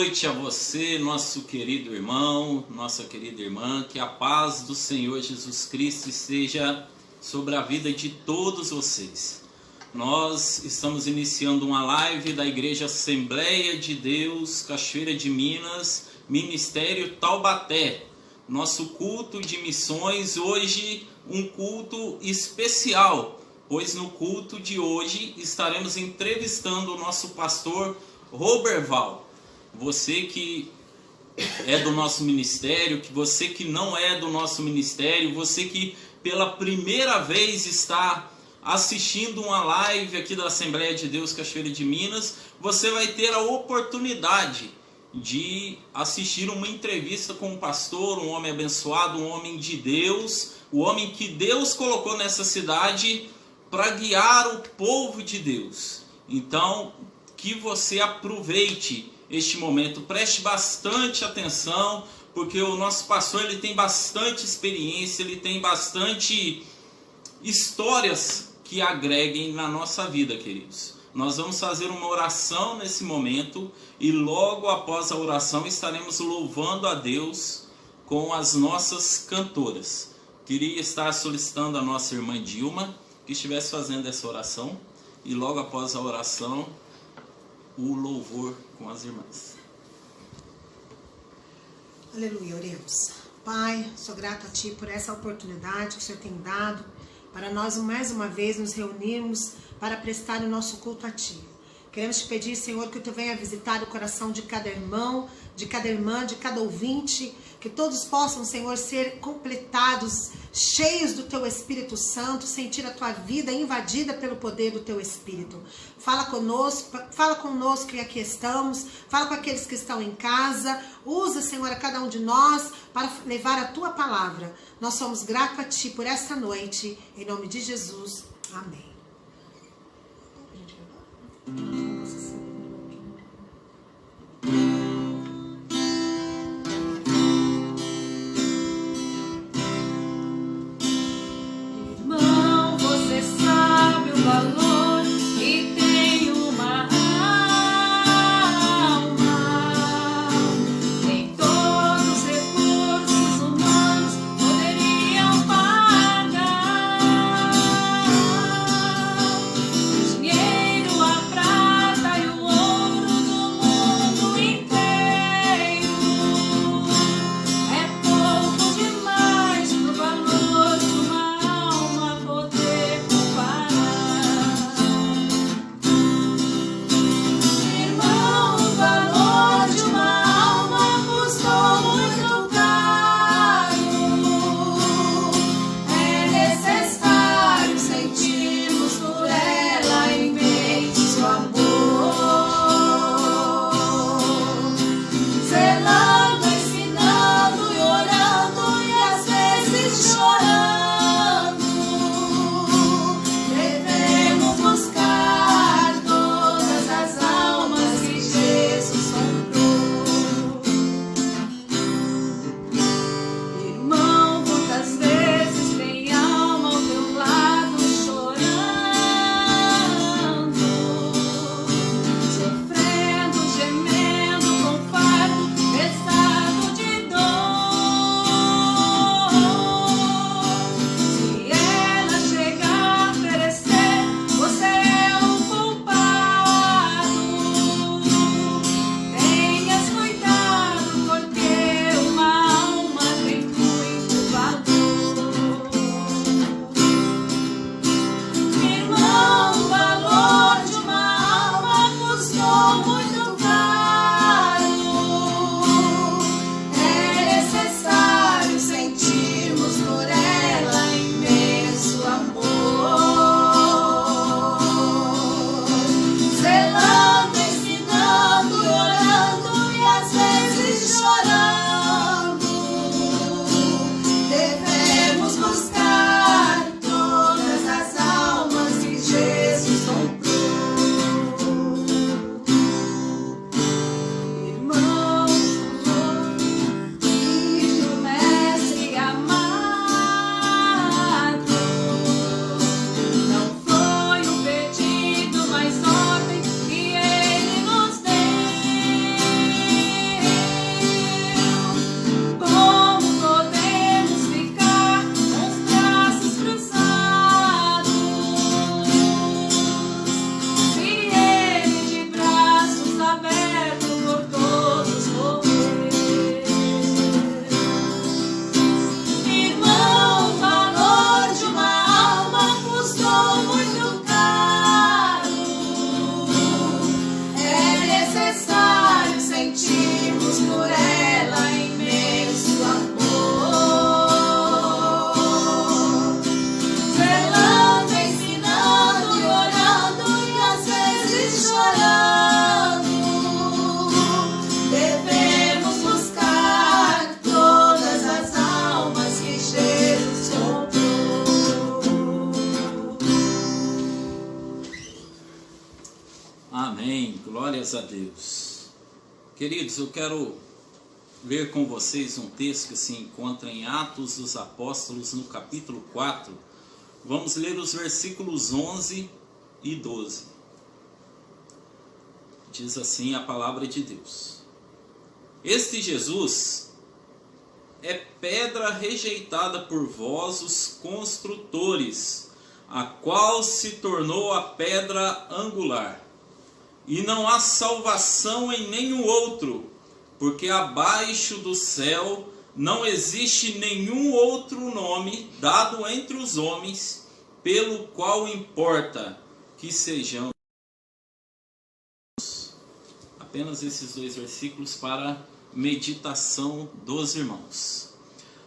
noite a você, nosso querido irmão, nossa querida irmã. Que a paz do Senhor Jesus Cristo esteja sobre a vida de todos vocês. Nós estamos iniciando uma live da Igreja Assembleia de Deus, Cachoeira de Minas, Ministério Taubaté. Nosso culto de missões, hoje um culto especial, pois no culto de hoje estaremos entrevistando o nosso pastor Roberval. Você que é do nosso ministério, que você que não é do nosso ministério, você que pela primeira vez está assistindo uma live aqui da Assembleia de Deus Cachoeira de Minas, você vai ter a oportunidade de assistir uma entrevista com um pastor, um homem abençoado, um homem de Deus, o homem que Deus colocou nessa cidade para guiar o povo de Deus. Então, que você aproveite este momento, preste bastante atenção, porque o nosso pastor ele tem bastante experiência, ele tem bastante histórias que agreguem na nossa vida, queridos. Nós vamos fazer uma oração nesse momento e logo após a oração estaremos louvando a Deus com as nossas cantoras. Queria estar solicitando a nossa irmã Dilma que estivesse fazendo essa oração e logo após a oração o louvor com as irmãs. Aleluia, oremos. Pai, sou grato a Ti por essa oportunidade que o Senhor tem dado para nós mais uma vez nos reunirmos para prestar o nosso culto a Ti. Queremos Te pedir, Senhor, que Tu venha visitar o coração de cada irmão, de cada irmã, de cada ouvinte, que todos possam, Senhor, ser completados, cheios do Teu Espírito Santo, sentir a Tua vida invadida pelo poder do Teu Espírito. Fala conosco e aqui estamos, fala com aqueles que estão em casa, usa, Senhor, a cada um de nós para levar a Tua palavra. Nós somos gratos a Ti por esta noite, em nome de Jesus. Amém. Irmão, você sabe o valor que tem uma alma. Nem todos os recursos humanos poderiam pagar. Dinheiro, a prata Glórias a Deus. Queridos, eu quero ler com vocês um texto que se encontra em Atos dos Apóstolos, no capítulo 4. Vamos ler os versículos 11 e 12. Diz assim a palavra de Deus: Este Jesus é pedra rejeitada por vós, os construtores, a qual se tornou a pedra angular. E não há salvação em nenhum outro, porque abaixo do céu não existe nenhum outro nome dado entre os homens, pelo qual importa que sejamos. Apenas esses 2 versículos para meditação dos irmãos.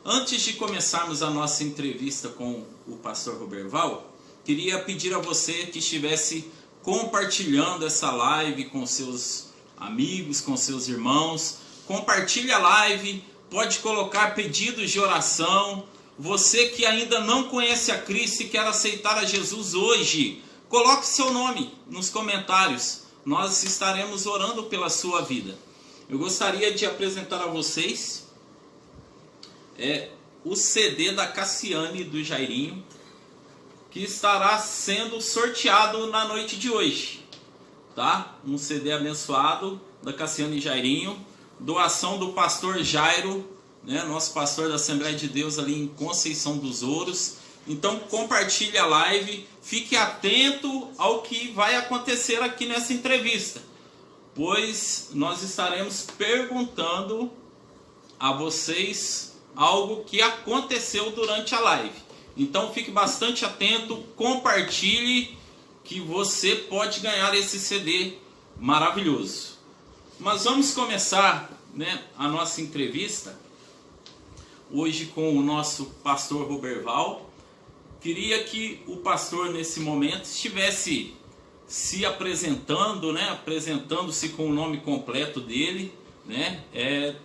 Antes de começarmos a nossa entrevista com o pastor Roberval, queria pedir a você que estivesse compartilhando essa live com seus amigos, com seus irmãos. Compartilhe a live, pode colocar pedidos de oração. Você que ainda não conhece a Cristo e quer aceitar a Jesus hoje, coloque seu nome nos comentários. Nós estaremos orando pela sua vida. Eu gostaria de apresentar a vocês o CD da Cassiane e do Jairinho, que estará sendo sorteado na noite de hoje, tá? Um CD abençoado da Cassiane e Jairinho, doação do pastor Jairo, né? Nosso pastor da Assembleia de Deus ali em Conceição dos Ouros. Então compartilhe a live, fique atento ao que vai acontecer aqui nessa entrevista, pois nós estaremos perguntando a vocês algo que aconteceu durante a live. Então fique bastante atento, compartilhe, que você pode ganhar esse CD maravilhoso. Mas vamos começar, né, a nossa entrevista hoje com o nosso pastor Roberval. Queria que o pastor nesse momento estivesse se apresentando, né, apresentando-se com o nome completo dele, né,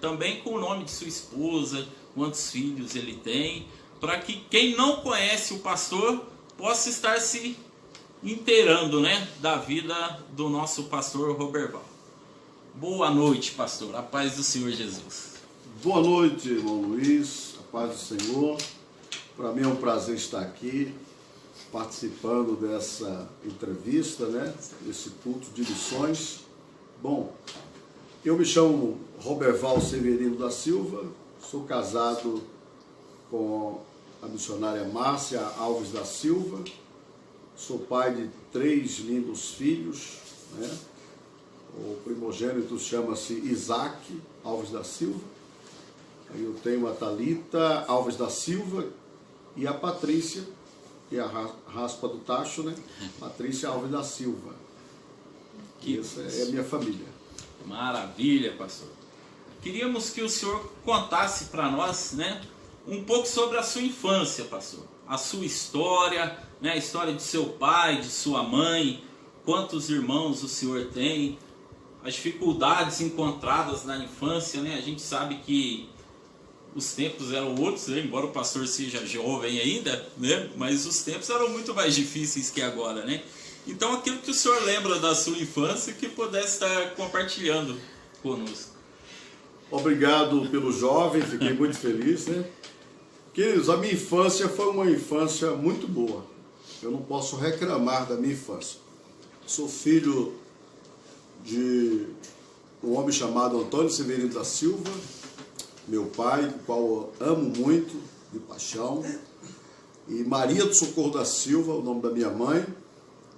também com o nome de sua esposa, quantos filhos ele tem, para que quem não conhece o pastor possa estar se inteirando, né, da vida do nosso pastor Roberval. Boa noite, pastor. A paz do Senhor Jesus. Boa noite, irmão Luiz. A paz do Senhor. Para mim é um prazer estar aqui participando dessa entrevista, né, desse culto de missões. Bom, eu me chamo Roberval Severino da Silva, sou casado com a missionária Márcia Alves da Silva, sou pai de 3 lindos filhos, né? O primogênito chama-se Isaac Alves da Silva, aí eu tenho a Thalita Alves da Silva e a Patrícia, que é a raspa do tacho, né? Patrícia Alves da Silva. Essa é a minha família. Maravilha, pastor. Queríamos que o senhor contasse para nós, né, um pouco sobre a sua infância, pastor. A sua história, né, a história de seu pai, de sua mãe, quantos irmãos o senhor tem, as dificuldades encontradas na infância, né? A gente sabe que os tempos eram outros, né? Embora o pastor seja jovem ainda, né? Mas os tempos eram muito mais difíceis que agora, né? Então aquilo que o senhor lembra da sua infância, que pudesse estar compartilhando conosco. Obrigado pelo jovem, fiquei muito feliz, né? Queridos, a minha infância foi uma infância muito boa. Eu não posso reclamar da minha infância. Sou filho de um homem chamado Antônio Severino da Silva, meu pai, o qual eu amo muito, de paixão, e Maria do Socorro da Silva, o nome da minha mãe,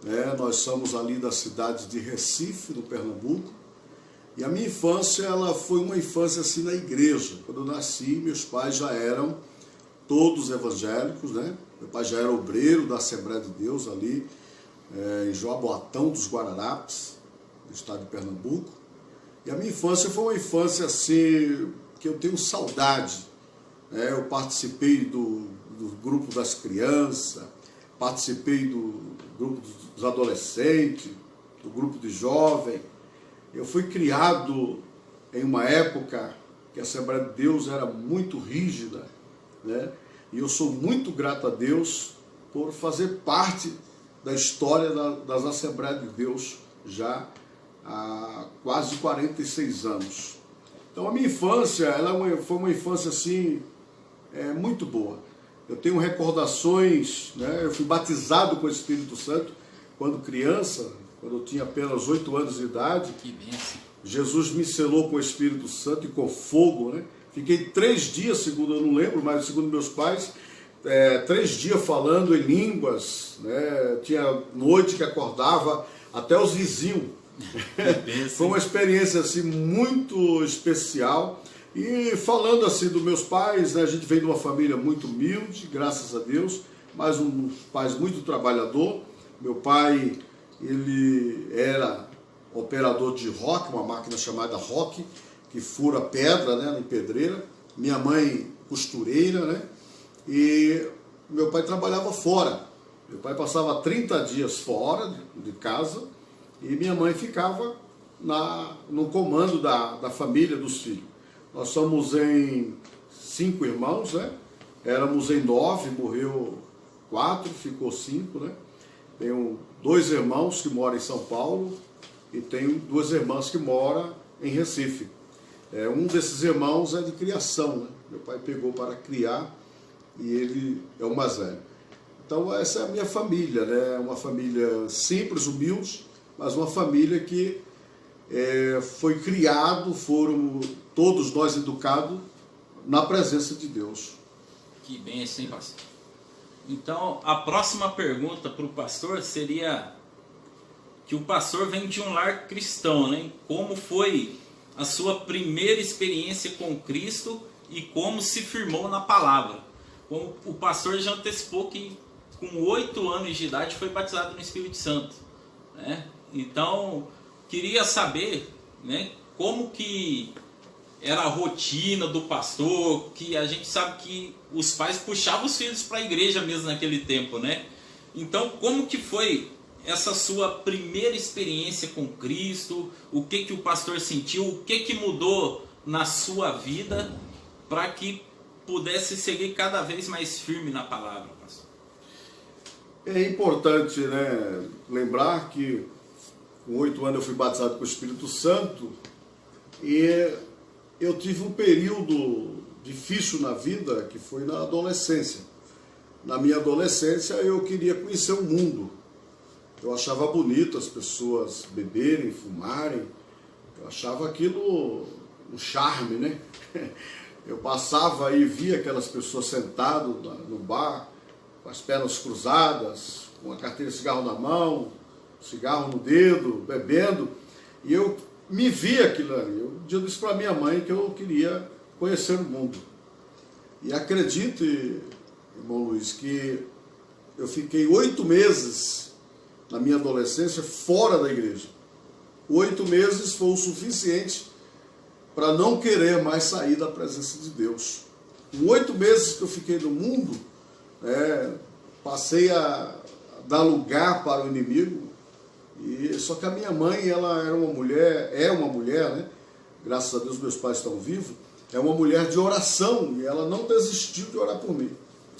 né? Nós somos ali da cidade de Recife, no Pernambuco, e a minha infância, ela foi uma infância assim na igreja. Quando eu nasci, meus pais já eram todos evangélicos, né? Meu pai já era obreiro da Assembleia de Deus ali, em Joaboatão dos Guararapes, do estado de Pernambuco. E a minha infância foi uma infância assim, que eu tenho saudade, né? Eu participei do grupo das crianças, participei do grupo dos adolescentes, do grupo de jovens. Eu fui criado em uma época que a Assembleia de Deus era muito rígida, né? E eu sou muito grato a Deus por fazer parte da história das Assembleias de Deus já há quase 46 anos. Então a minha infância, foi uma infância assim, muito boa. Eu tenho recordações, né? Eu fui batizado com o Espírito Santo quando criança, quando eu tinha apenas 8 anos de idade. Que bênção. Jesus me selou com o Espírito Santo e com fogo, né? Fiquei 3 dias, segundo, eu não lembro, mas segundo meus pais, 3 dias falando em línguas, né? Tinha noite que acordava até os vizinhos. Foi uma experiência assim muito especial. E falando assim dos meus pais, né? A gente veio de uma família muito humilde, graças a Deus, mas pais muito trabalhador. Meu pai, ele era operador de roque, uma máquina chamada roque, que fura pedra, né, em pedreira. Minha mãe, costureira, né? E meu pai trabalhava fora. Meu pai passava 30 dias fora de casa e minha mãe ficava no comando da família, dos filhos. Nós somos em 5 irmãos, né? Éramos em 9, morreu 4, ficou 5, né? Tenho 2 irmãos que moram em São Paulo e tenho 2 irmãs que moram em Recife. Um desses irmãos é de criação, né? Meu pai pegou para criar e ele é o mais velho. Então essa é a minha família, né? Uma família simples, humilde, mas uma família que foi criado, foram todos nós educados na presença de Deus. Que bênção, hein, pastor? Então, a próxima pergunta para o pastor seria que o pastor vem de um lar cristão, né? Como foi a sua primeira experiência com Cristo e como se firmou na palavra? Como o pastor já antecipou que com 8 anos de idade foi batizado no Espírito Santo, né? Então, queria saber, né, como que era a rotina do pastor, que a gente sabe que os pais puxavam os filhos para a igreja mesmo naquele tempo, né? Então, como que foi essa sua primeira experiência com Cristo? O que o pastor sentiu? O que mudou na sua vida para que pudesse seguir cada vez mais firme na palavra, pastor? É importante, né, lembrar que com 8 anos eu fui batizado com o Espírito Santo e eu tive um período difícil na vida, que foi na adolescência. Na minha adolescência eu queria conhecer o mundo. Eu achava bonito as pessoas beberem, fumarem. Eu achava aquilo um charme, né? Eu passava e via aquelas pessoas sentadas no bar, com as pernas cruzadas, com a carteira de cigarro na mão, cigarro no dedo, bebendo, e eu me via aquilo ali. Eu disse para minha mãe que eu queria conhecer o mundo. E acredite, irmão Luiz, que eu fiquei 8 meses na minha adolescência fora da igreja. 8 meses foi o suficiente para não querer mais sair da presença de Deus. Em 8 meses que eu fiquei no mundo, passei a dar lugar para o inimigo. E só que a minha mãe, ela era uma mulher, né? Graças a Deus meus pais estão vivos. É uma mulher de oração e ela não desistiu de orar por mim.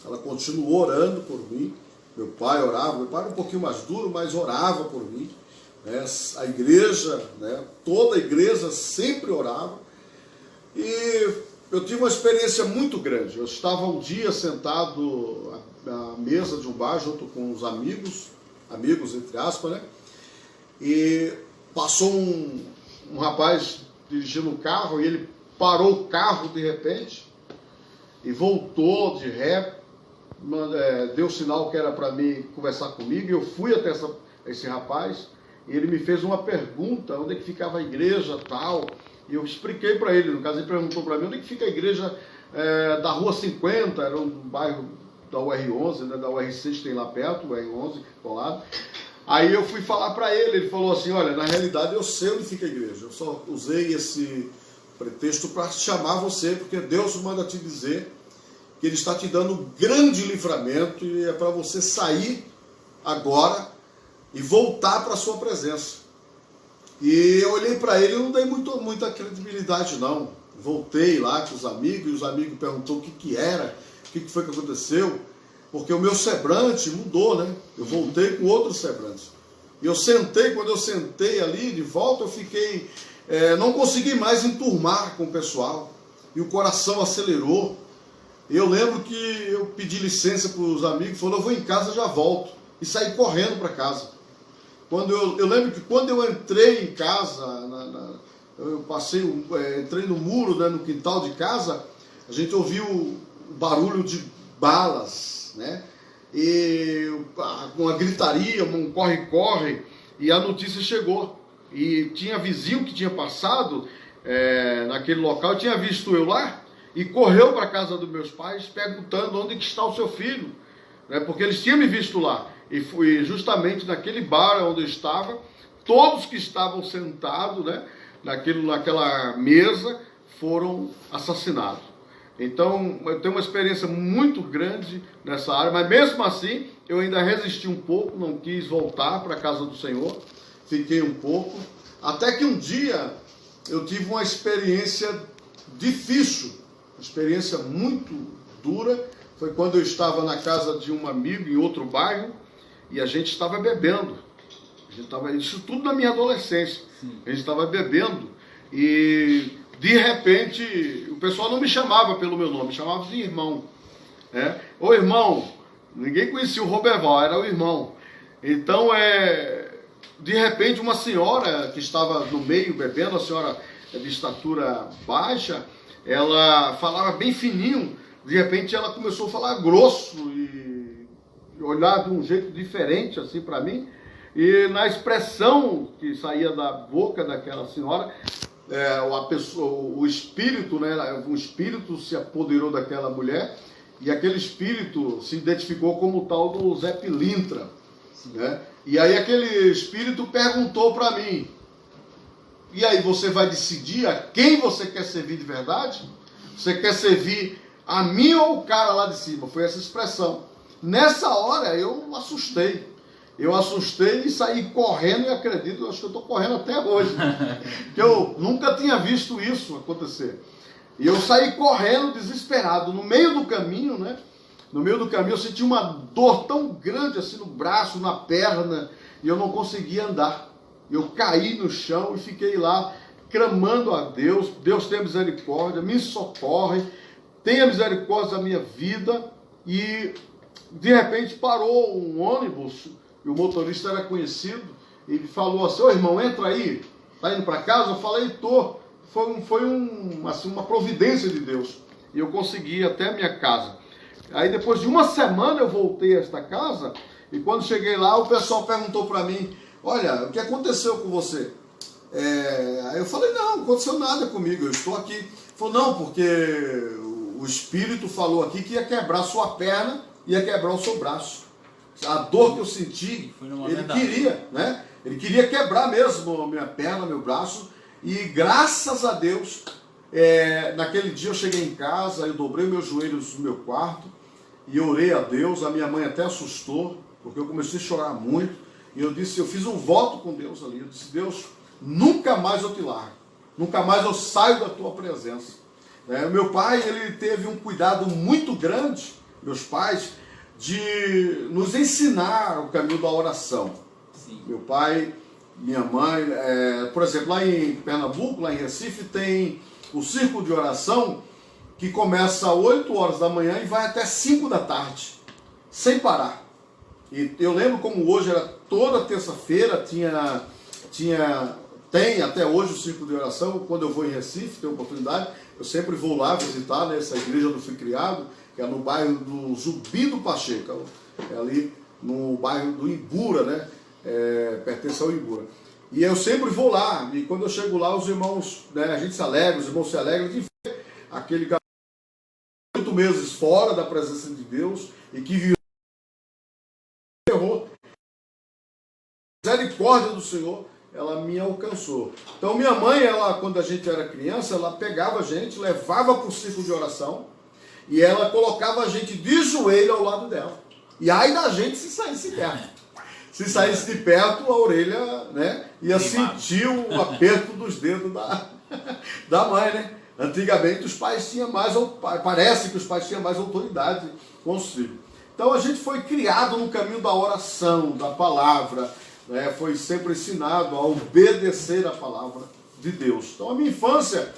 Ela continuou orando por mim. Meu pai orava, meu pai era um pouquinho mais duro, mas orava por mim. Né? A igreja, né? Toda a igreja sempre orava. E eu tive uma experiência muito grande. Eu estava um dia sentado à mesa de um bar junto com os amigos entre aspas, né? E passou um rapaz dirigindo um carro e ele parou o carro de repente e voltou de ré, deu sinal que era para mim conversar comigo, e eu fui até esse rapaz e ele me fez uma pergunta, onde é que ficava a igreja tal, e eu expliquei para ele, no caso ele perguntou para mim, onde é que fica a igreja da Rua 50, era um bairro da UR11, né, da UR6 tem lá perto, o UR11 colado. Aí eu fui falar para ele, ele falou assim, olha, na realidade eu sei onde fica a igreja, eu só usei esse pretexto para chamar você, porque Deus manda te dizer que Ele está te dando um grande livramento e é para você sair agora e voltar para a sua presença. E eu olhei para ele e não dei muita credibilidade não. Voltei lá com os amigos e os amigos perguntou o que era, o que foi que aconteceu. Porque o meu semblante mudou, né? Eu voltei com outro semblante. Eu sentei, quando eu sentei ali de volta, eu fiquei, não consegui mais enturmar com o pessoal. E o coração acelerou. Eu lembro que eu pedi licença para os amigos, falou, eu vou em casa, já volto. E saí correndo para casa. Eu lembro que quando eu entrei em casa, eu entrei no muro, né, no quintal de casa, a gente ouviu o barulho de balas, né? E uma gritaria, um corre-corre, e a notícia chegou. E tinha vizinho que tinha passado naquele local, tinha visto eu lá, e correu para a casa dos meus pais, perguntando onde que está o seu filho, né? Porque eles tinham me visto lá. E fui justamente naquele bar onde eu estava, todos que estavam sentados, né, naquela mesa, foram assassinados. Então, eu tenho uma experiência muito grande nessa área, mas mesmo assim, eu ainda resisti um pouco, não quis voltar para a casa do Senhor, fiquei um pouco, até que um dia eu tive uma experiência difícil, uma experiência muito dura, foi quando eu estava na casa de um amigo em outro bairro, e a gente estava bebendo, isso tudo na minha adolescência, a gente estava bebendo, e de repente, o pessoal não me chamava pelo meu nome, me chamava de irmão. Ô irmão, ninguém conhecia o Roberval, era o irmão. Então, de repente, uma senhora que estava no meio bebendo, a senhora de estatura baixa, ela falava bem fininho, de repente ela começou a falar grosso e olhar de um jeito diferente assim para mim. E na expressão que saía da boca daquela senhora, o espírito, né, um espírito se apoderou daquela mulher, e aquele espírito se identificou como o tal do Zé Pilintra, né? E aí aquele espírito perguntou para mim, e aí você vai decidir a quem você quer servir de verdade? Você quer servir a mim ou o cara lá de cima? Foi essa expressão. Nessa hora eu assustei. E saí correndo, e acredito, acho que eu estou correndo até hoje, porque eu nunca tinha visto isso acontecer. E eu saí correndo, desesperado, no meio do caminho, né? No meio do caminho eu senti uma dor tão grande assim no braço, na perna, e eu não conseguia andar. Eu caí no chão e fiquei lá, clamando a Deus, Deus tenha misericórdia, me socorre, tenha misericórdia da minha vida. E de repente parou um ônibus, e o motorista era conhecido, e ele falou assim, ô irmão, entra aí, tá indo para casa? Eu falei, tô. Foi uma providência de Deus, e eu consegui ir até a minha casa. Aí depois de uma semana eu voltei a esta casa, e quando cheguei lá, o pessoal perguntou para mim, olha, o que aconteceu com você? Aí eu falei, não aconteceu nada comigo, eu estou aqui. Ele falou, não, porque o Espírito falou aqui que ia quebrar sua perna, ia quebrar o seu braço. A dor que eu senti, ele queria, né? Ele queria quebrar mesmo a minha perna, meu braço, e graças a Deus, naquele dia eu cheguei em casa, eu dobrei meus joelhos no meu quarto, e orei a Deus. A minha mãe até assustou, porque eu comecei a chorar muito, e eu fiz um voto com Deus ali, eu disse, Deus, nunca mais eu te largo, nunca mais eu saio da tua presença. Meu pai, ele teve um cuidado muito grande, meus pais, de nos ensinar o caminho da oração. Sim. Meu pai, minha mãe, por exemplo, lá em Pernambuco, lá em Recife, tem o círculo de oração que começa às 8 horas da manhã e vai até 5 da tarde, sem parar. E eu lembro como hoje era toda terça-feira, tem até hoje o círculo de oração. Quando eu vou em Recife, tenho oportunidade, eu sempre vou lá visitar, né, essa igreja onde eu fui criado, que é no bairro do Zumbi do Pacheco, é ali no bairro do Ibura, né? Pertence ao Ibura. E eu sempre vou lá, e quando eu chego lá, os irmãos, né, a gente se alegra, os irmãos se alegram de ver aquele garoto 8 meses fora da presença de Deus, e que virou a misericórdia do Senhor, ela me alcançou. Então minha mãe, quando a gente era criança, ela pegava a gente, levava para o círculo de oração, e ela colocava a gente de joelho ao lado dela. E aí da gente se saísse de perto. Se saísse de perto, a orelha, né, ia sentir o aperto dos dedos da mãe, né? Antigamente os pais tinham mais, parece que os pais tinham mais autoridade com os filhos. Então a gente foi criado no caminho da oração, da palavra, foi sempre ensinado a obedecer a palavra de Deus. Então a minha infância,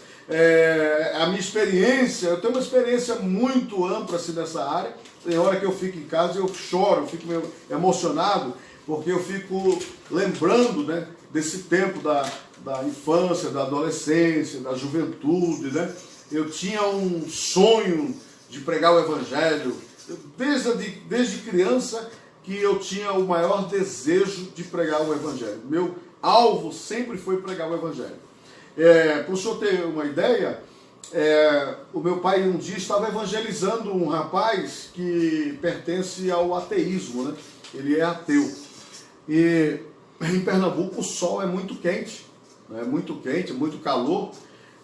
a minha experiência, eu tenho uma experiência muito ampla assim, nessa área. Tem hora que eu fico em casa e eu choro, eu fico meio emocionado, porque eu fico lembrando, né, desse tempo da infância, da adolescência, da juventude, né? Eu tinha um sonho de pregar o Evangelho, desde criança que eu tinha o maior desejo de pregar o Evangelho. Meu alvo sempre foi pregar o Evangelho. Para o senhor ter uma ideia, o meu pai um dia estava evangelizando um rapaz que pertence ao ateísmo, né? Ele é ateu. E em Pernambuco o sol é muito quente, né? Muito quente, muito calor.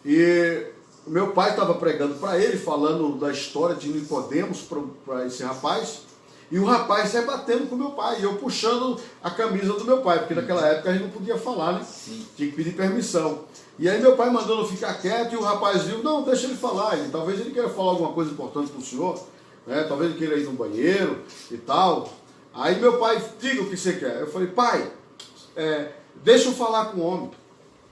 E o meu pai estava pregando para ele, falando da história de Nicodemos para esse rapaz. E o rapaz debatendo com o meu pai, e eu puxando a camisa do meu pai, porque naquela época a gente não podia falar, né? Sim. Tinha que pedir permissão. E aí meu pai mandando ficar quieto, e o rapaz viu, não, deixa ele falar, talvez ele queira falar alguma coisa importante para o senhor, né? Talvez ele queira ir no banheiro e tal. Aí meu pai, diga o que você quer. Eu falei, pai, deixa eu falar com o homem.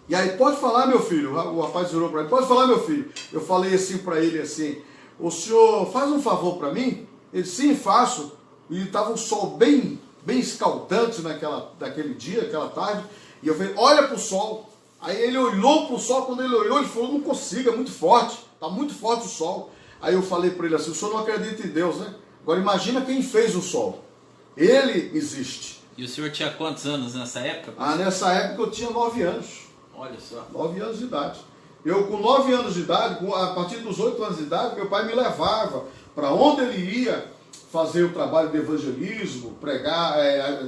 E aí, pode falar, meu filho. O rapaz virou para ele, pode falar, meu filho. Eu falei assim para ele, assim, o senhor faz um favor para mim? Ele, sim, faço. E estava um sol bem escaldante naquele dia, aquela tarde. E eu falei, olha para o sol. Aí ele olhou para o sol, quando ele olhou, ele falou, não consigo, é muito forte. Está muito forte o sol. Aí eu falei para ele assim, o senhor não acredita em Deus, né? Agora imagina quem fez o sol. Ele existe. E o senhor tinha quantos anos nessa época? Nessa época eu tinha 9 anos. Olha só. 9 anos de idade. Eu com 9 anos de idade, a partir dos 8 anos de idade, meu pai me levava para onde ele ia fazer o trabalho de evangelismo, pregar.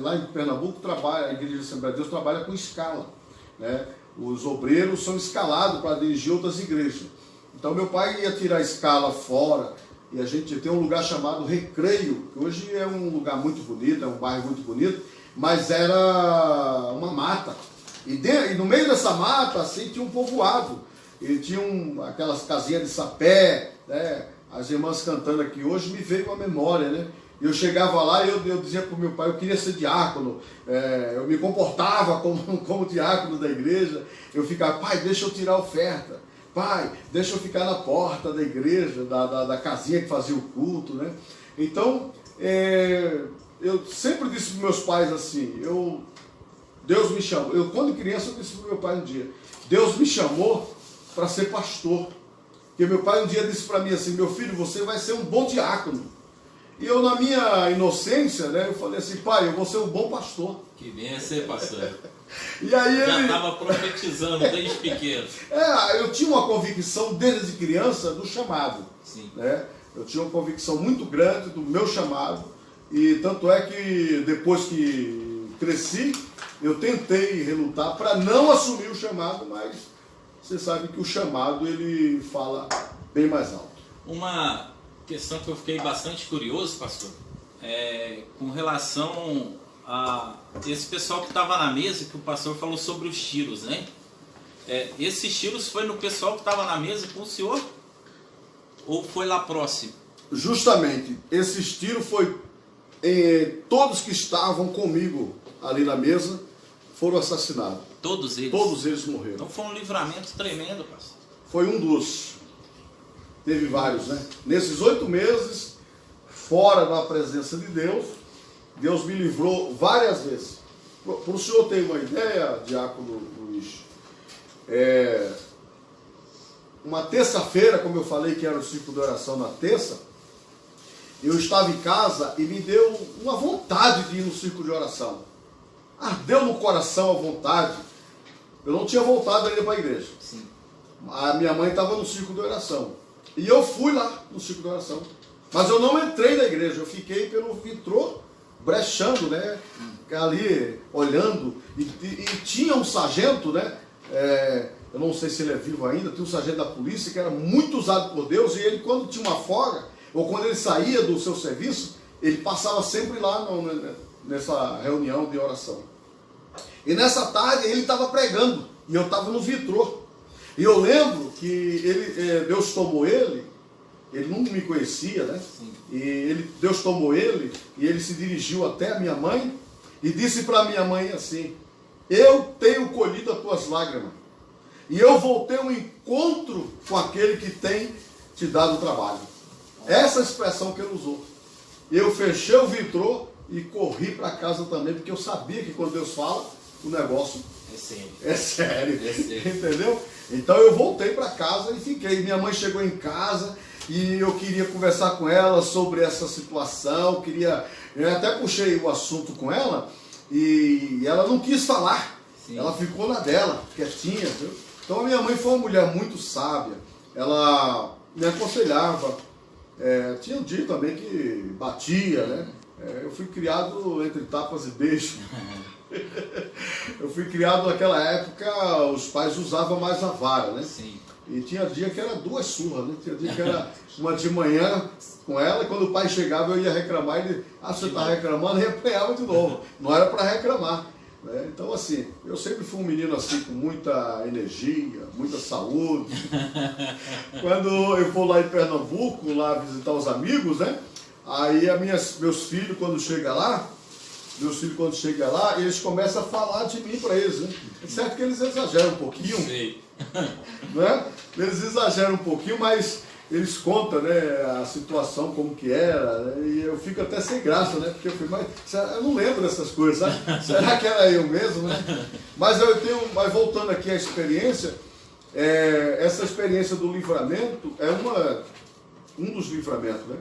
Lá em Pernambuco, a Igreja de Assembleia de Deus trabalha com escala, né? Os obreiros são escalados para dirigir outras igrejas. Então meu pai ia tirar a escala fora, e a gente tem um lugar chamado Recreio, que hoje é um lugar muito bonito, é um bairro muito bonito, mas era uma mata. E no meio dessa mata, assim, tinha um povoado. E tinha aquelas casinhas de sapé, né? As irmãs cantando aqui. Hoje me veio a memória, né? Eu chegava lá e eu dizia para o meu pai, eu queria ser diácono. Eu me comportava como diácono da igreja. Eu ficava, pai, deixa eu tirar a oferta. Pai, deixa eu ficar na porta da igreja, da casinha que fazia o culto, né? Então, eu sempre disse para meus pais assim, Deus me chamou. Quando criança, eu disse para o meu pai um dia, Deus me chamou para ser pastor. Porque meu pai um dia disse para mim assim, meu filho, você vai ser um bom diácono. E eu, na minha inocência, né, eu falei assim, pai, eu vou ser um bom pastor. Que venha ser pastor. E aí já estava profetizando desde pequeno. Eu tinha uma convicção desde criança do chamado. Sim. Né? Eu tinha uma convicção muito grande do meu chamado. E tanto é que depois que cresci, eu tentei relutar para não assumir o chamado, mas você sabe que o chamado ele fala bem mais alto. Uma questão que eu fiquei bastante curioso, pastor, com relação a esse pessoal que estava na mesa, que o pastor falou sobre os tiros, né? Esses tiros foi no pessoal que estava na mesa com o senhor? Ou foi lá próximo? Justamente, esses tiros foi todos que estavam comigo ali na mesa foram assassinados. Todos eles? Todos eles morreram. Então foi um livramento tremendo, pastor. Foi um dos. Teve vários, né? Nesses 8 meses, fora da presença de Deus, Deus me livrou várias vezes. Para o senhor ter uma ideia, diácono Luiz, uma terça-feira, como eu falei que era o ciclo de oração na terça, eu estava em casa e me deu uma vontade de ir no ciclo de oração. Ardeu no coração a vontade. Eu não tinha voltado ainda para a igreja. Sim. A minha mãe estava no ciclo de oração. E eu fui lá no ciclo de oração. Mas eu não entrei na igreja, eu fiquei pelo vitrô, brechando, né? Ali, olhando. E tinha um sargento, né? Eu não sei se ele é vivo ainda, tinha um sargento da polícia que era muito usado por Deus. E ele, quando tinha uma folga, ou quando ele saía do seu serviço, ele passava sempre lá nessa reunião de oração. E nessa tarde ele estava pregando, e eu estava no vitrô. E eu lembro que Deus tomou ele não me conhecia, né? Sim. E Deus tomou ele, e ele se dirigiu até a minha mãe, e disse para minha mãe assim: eu tenho colhido as tuas lágrimas, e eu vou ter um encontro com aquele que tem te dado trabalho. Essa expressão que ele usou. Eu fechei o vitrô e corri para casa também, porque eu sabia que quando Deus fala, o negócio é sério. Entendeu? Então eu voltei para casa e fiquei. Minha mãe chegou em casa e eu queria conversar com ela sobre essa situação. Eu até puxei o assunto com ela e ela não quis falar. Sim. Ela ficou na dela, quietinha. Viu? Então a minha mãe foi uma mulher muito sábia. Ela me aconselhava. Tinha um dia também que batia, né? Eu fui criado entre tapas e beijos. Eu fui criado naquela época, os pais usavam mais a vara, né? Sim. E tinha dia que era 2 surras, né? Tinha dia que era uma de manhã com ela, e quando o pai chegava eu ia reclamar, ele, você está reclamando, e apanhava de novo. Não era para reclamar. Né? Então, assim, eu sempre fui um menino assim com muita energia, muita saúde. Quando eu for lá em Pernambuco, lá visitar os amigos, né? Aí meus filhos, quando chegam lá, eles começam a falar de mim para eles, né? É certo que eles exageram um pouquinho, né? Eles exageram um pouquinho, mas eles contam, né, a situação como que era, né? E eu fico até sem graça, né? Porque eu fico, mas eu não lembro dessas coisas, sabe? Será que era eu mesmo, né? Mas voltando aqui à experiência, essa experiência do livramento é um dos livramentos, né?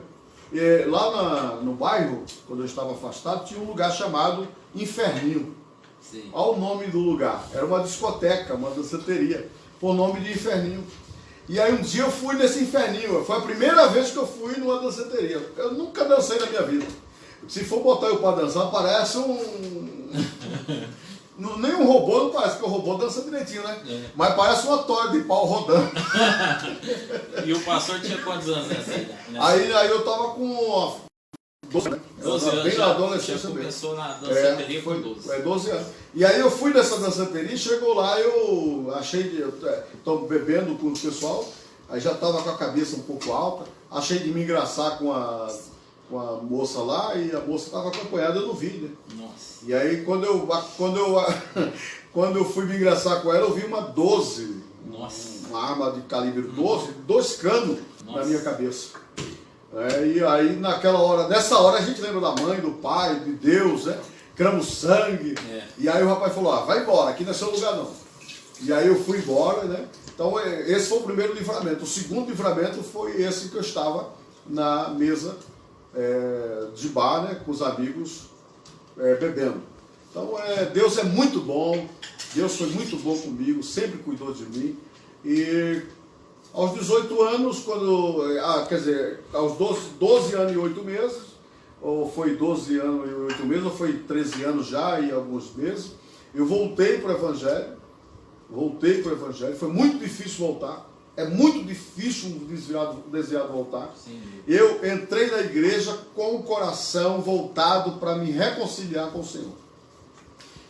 E lá no bairro, quando eu estava afastado, tinha um lugar chamado Inferninho. Sim. Olha o nome do lugar. Era uma discoteca, uma danceteria, por nome de Inferninho. E aí um dia eu fui nesse Inferninho. Foi a primeira vez que eu fui numa danceteria. Eu nunca dancei na minha vida. Se for botar eu para dançar, parece nem um robô, não parece, porque o robô dança direitinho, né? Mas parece uma toalha de pau rodando. E o pastor tinha quantos anos nessa idade? Aí eu tava com 12, né? 12 anos, bem na adolescência já começou na danceteria com 12. 12 anos. E aí eu fui nessa danceteria, chegou lá, eu tô bebendo com o pessoal, aí já tava com a cabeça um pouco alta, achei de me engraçar com a moça lá, e a moça estava acompanhada, eu não vi, né? Nossa. E aí quando eu fui me engraçar com ela, eu vi uma 12. Nossa. Uma arma de calibre 12, 2 canos na minha cabeça. E aí nessa hora a gente lembra da mãe, do pai, de Deus, né? Cramos sangue. E aí o rapaz falou, vai embora, aqui não é seu lugar não. E aí eu fui embora, né? Então esse foi o primeiro livramento. O segundo livramento foi esse que eu estava na mesa de bar, né, com os amigos, bebendo. Então Deus é muito bom, Deus foi muito bom comigo, sempre cuidou de mim. E aos 18 anos, aos 12 anos e 8 meses, ou foi 12 anos e 8 meses, ou foi 13 anos já e alguns meses, eu voltei para o Evangelho, foi muito difícil voltar. É muito difícil um desviado voltar. Sim. Eu entrei na igreja com o coração voltado para me reconciliar com o Senhor.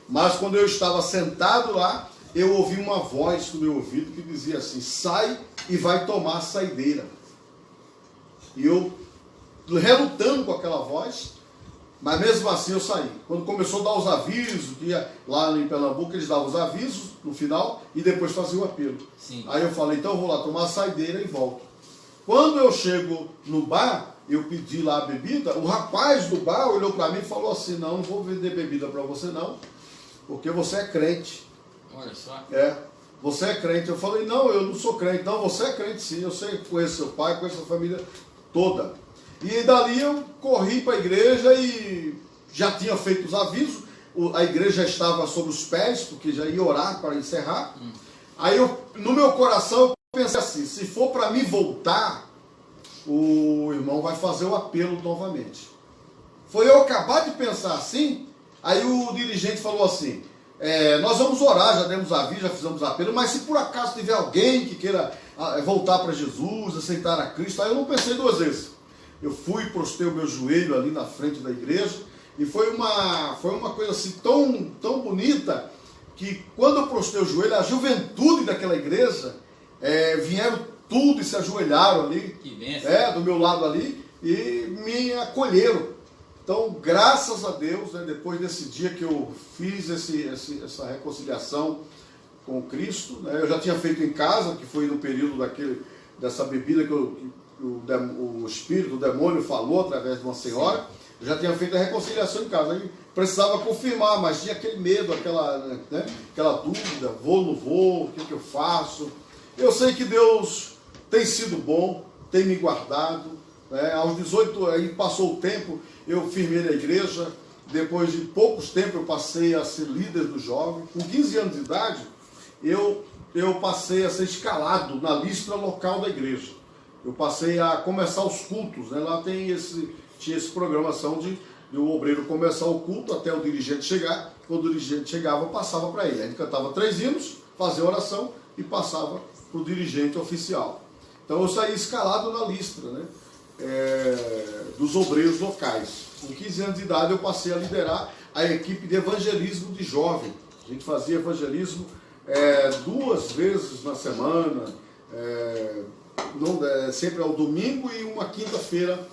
Mas quando eu estava sentado lá, eu ouvi uma voz no meu ouvido que dizia assim, sai e vai tomar a saideira. E eu, relutando com aquela voz, mas mesmo assim eu saí. Quando começou a dar os avisos, lá em Pernambuco eles davam os avisos no final e depois faziam o apelo. Sim. Aí eu falei, então eu vou lá tomar a saideira e volto. Quando eu chego no bar, eu pedi lá a bebida, o rapaz do bar olhou para mim e falou assim, não vou vender bebida para você não, porque você é crente. Olha só. Você é crente. Eu falei, não, eu não sou crente. Não, você é crente sim, eu sei, conheço seu pai, conheço a família toda. E dali eu corri para a igreja e já tinha feito os avisos, a igreja já estava sobre os pés, porque já ia orar para encerrar. Aí no meu coração eu pensei assim, se for para mim voltar, o irmão vai fazer o apelo novamente. Foi eu acabar de pensar assim, aí o dirigente falou assim, nós vamos orar, já demos aviso, já fizemos apelo, mas se por acaso tiver alguém que queira voltar para Jesus, aceitar a Cristo, aí eu não pensei 2 vezes. Eu fui, prostei o meu joelho ali na frente da igreja, e foi uma coisa assim tão bonita, que quando eu prostei o joelho, a juventude daquela igreja, vieram tudo e se ajoelharam ali, do meu lado ali, e me acolheram. Então, graças a Deus, né, depois desse dia que eu fiz essa reconciliação com Cristo, né, eu já tinha feito em casa, que foi no período dessa bebida que o espírito, o demônio falou através de uma senhora. Eu já tinha feito a reconciliação em casa. Aí precisava confirmar, mas tinha aquele medo, aquela dúvida, vou, não vou, o que eu faço? Eu sei que Deus tem sido bom, tem me guardado. Né? Aos 18, aí passou o tempo, eu firmei na igreja. Depois de poucos tempos eu passei a ser líder do jovem. Com 15 anos de idade, eu passei a ser escalado na lista local da igreja. Eu passei a começar os cultos, né? Lá tinha essa programação de o obreiro começar o culto até o dirigente chegar. Quando o dirigente chegava, eu passava para ele. A gente cantava 3 hinos, fazia oração e passava para o dirigente oficial. Então eu saí escalado na lista, né? Dos obreiros locais. Com 15 anos de idade eu passei a liderar a equipe de evangelismo de jovem. A gente fazia evangelismo 2 vezes na semana, sempre ao domingo e uma quinta-feira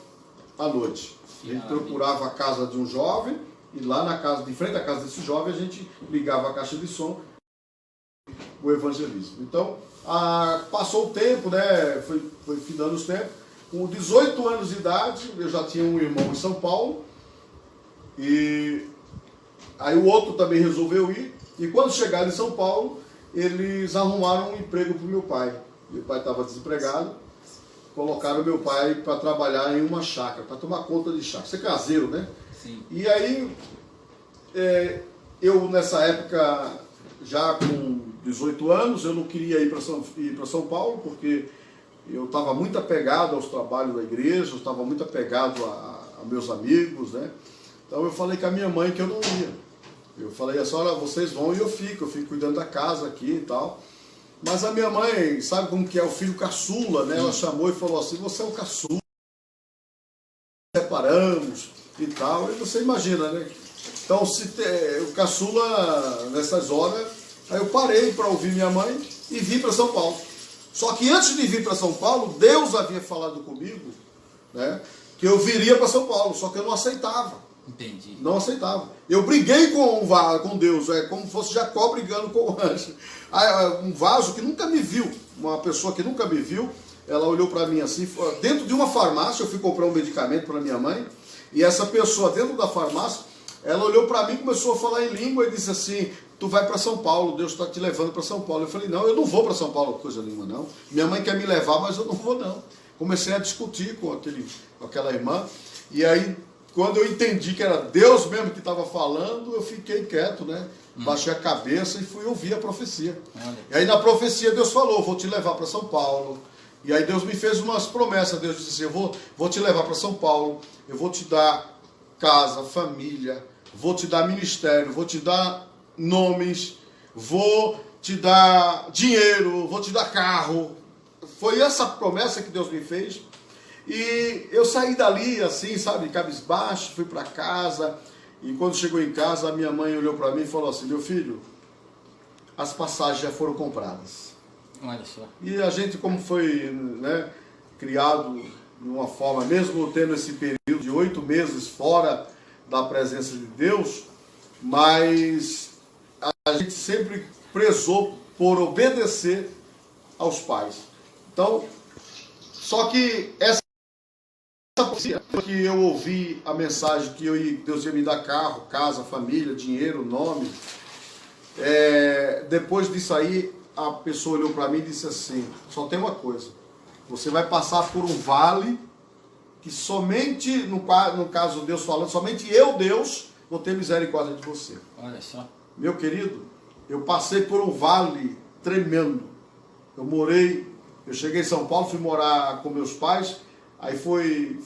à noite. A gente procurava a casa de um jovem e lá na casa, de frente à casa desse jovem, a gente ligava a caixa de som, o evangelismo. Então, passou o tempo, né? Foi findando os tempos. Com 18 anos de idade, eu já tinha um irmão em São Paulo e aí o outro também resolveu ir. E quando chegaram em São Paulo, eles arrumaram um emprego para o meu pai. Meu pai estava desempregado, colocaram meu pai para trabalhar em uma chácara, para tomar conta de chácara. Ser caseiro, né? Sim. E aí, eu nessa época, já com 18 anos, eu não queria ir para São Paulo, porque eu estava muito apegado aos trabalhos da igreja, eu estava muito apegado a meus amigos, né? Então eu falei com a minha mãe que eu não ia. Eu falei assim, olha, vocês vão e eu fico cuidando da casa aqui e tal. Mas a minha mãe, sabe como que é o filho caçula, né? Ela chamou e falou assim, você é o caçula, separamos e tal. E você imagina, né? Então, o caçula, nessas horas, aí eu parei para ouvir minha mãe e vim para São Paulo. Só que antes de vir para São Paulo, Deus havia falado comigo, né? Que eu viria para São Paulo, só que eu não aceitava. Entendi. Não aceitava. Eu briguei com Deus, como se fosse Jacó brigando com o anjo. Um vaso que nunca me viu, uma pessoa que nunca me viu, ela olhou para mim assim, dentro de uma farmácia, eu fui comprar um medicamento para minha mãe, e essa pessoa dentro da farmácia, ela olhou para mim, começou a falar em língua e disse assim, tu vai para São Paulo, Deus está te levando para São Paulo. Eu falei, não, eu não vou para São Paulo, coisa nenhuma não. Minha mãe quer me levar, mas eu não vou não. Comecei a discutir com aquela irmã, e aí, quando eu entendi que era Deus mesmo que estava falando, eu fiquei quieto, né? Baixei a cabeça e fui ouvir a profecia. Olha. E aí na profecia Deus falou, vou te levar para São Paulo. E aí Deus me fez umas promessas. Deus disse assim, eu vou te levar para São Paulo, eu vou te dar casa, família, vou te dar ministério, vou te dar nomes, vou te dar dinheiro, vou te dar carro. Foi essa promessa que Deus me fez. E eu saí dali assim, sabe, cabisbaixo, fui para casa. E quando chegou em casa, a minha mãe olhou para mim e falou assim, meu filho, as passagens já foram compradas. Olha só. E a gente, como foi, né, criado de uma forma, mesmo tendo esse período de 8 meses fora da presença de Deus, mas a gente sempre prezou por obedecer aos pais. Então, só que essa que eu ouvi a mensagem que Deus ia me dar carro, casa, família, dinheiro, nome. Depois disso aí, a pessoa olhou para mim e disse assim, só tem uma coisa, você vai passar por um vale que somente, no caso Deus falando, somente eu, Deus, vou ter misericórdia de você. Olha só. Meu querido, eu passei por um vale tremendo. Eu cheguei em São Paulo, fui morar com meus pais. Aí foi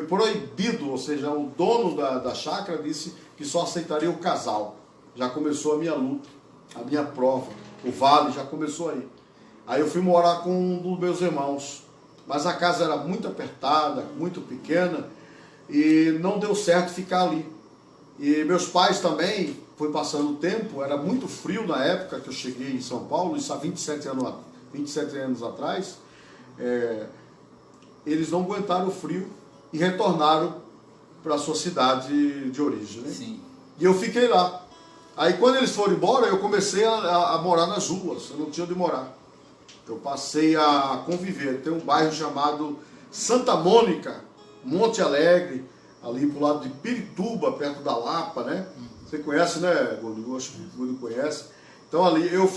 proibido, ou seja, o dono da chácara disse que só aceitaria o casal. Já começou a minha luta, a minha prova, o vale já começou aí. Aí eu fui morar com um dos meus irmãos, mas a casa era muito apertada, muito pequena, e não deu certo ficar ali. E meus pais também, foi passando o tempo, era muito frio na época que eu cheguei em São Paulo, isso há 27 anos atrás, eles não aguentaram o frio e retornaram para a sua cidade de origem, né? Sim. E eu fiquei lá. Aí quando eles foram embora, eu comecei a morar nas ruas, eu não tinha onde morar. Eu passei a conviver. Tem um bairro chamado Santa Mônica, Monte Alegre, ali pro lado de Pirituba, perto da Lapa, né? Você conhece, né, Gordo? Acho que o Gordo conhece. Então ali eu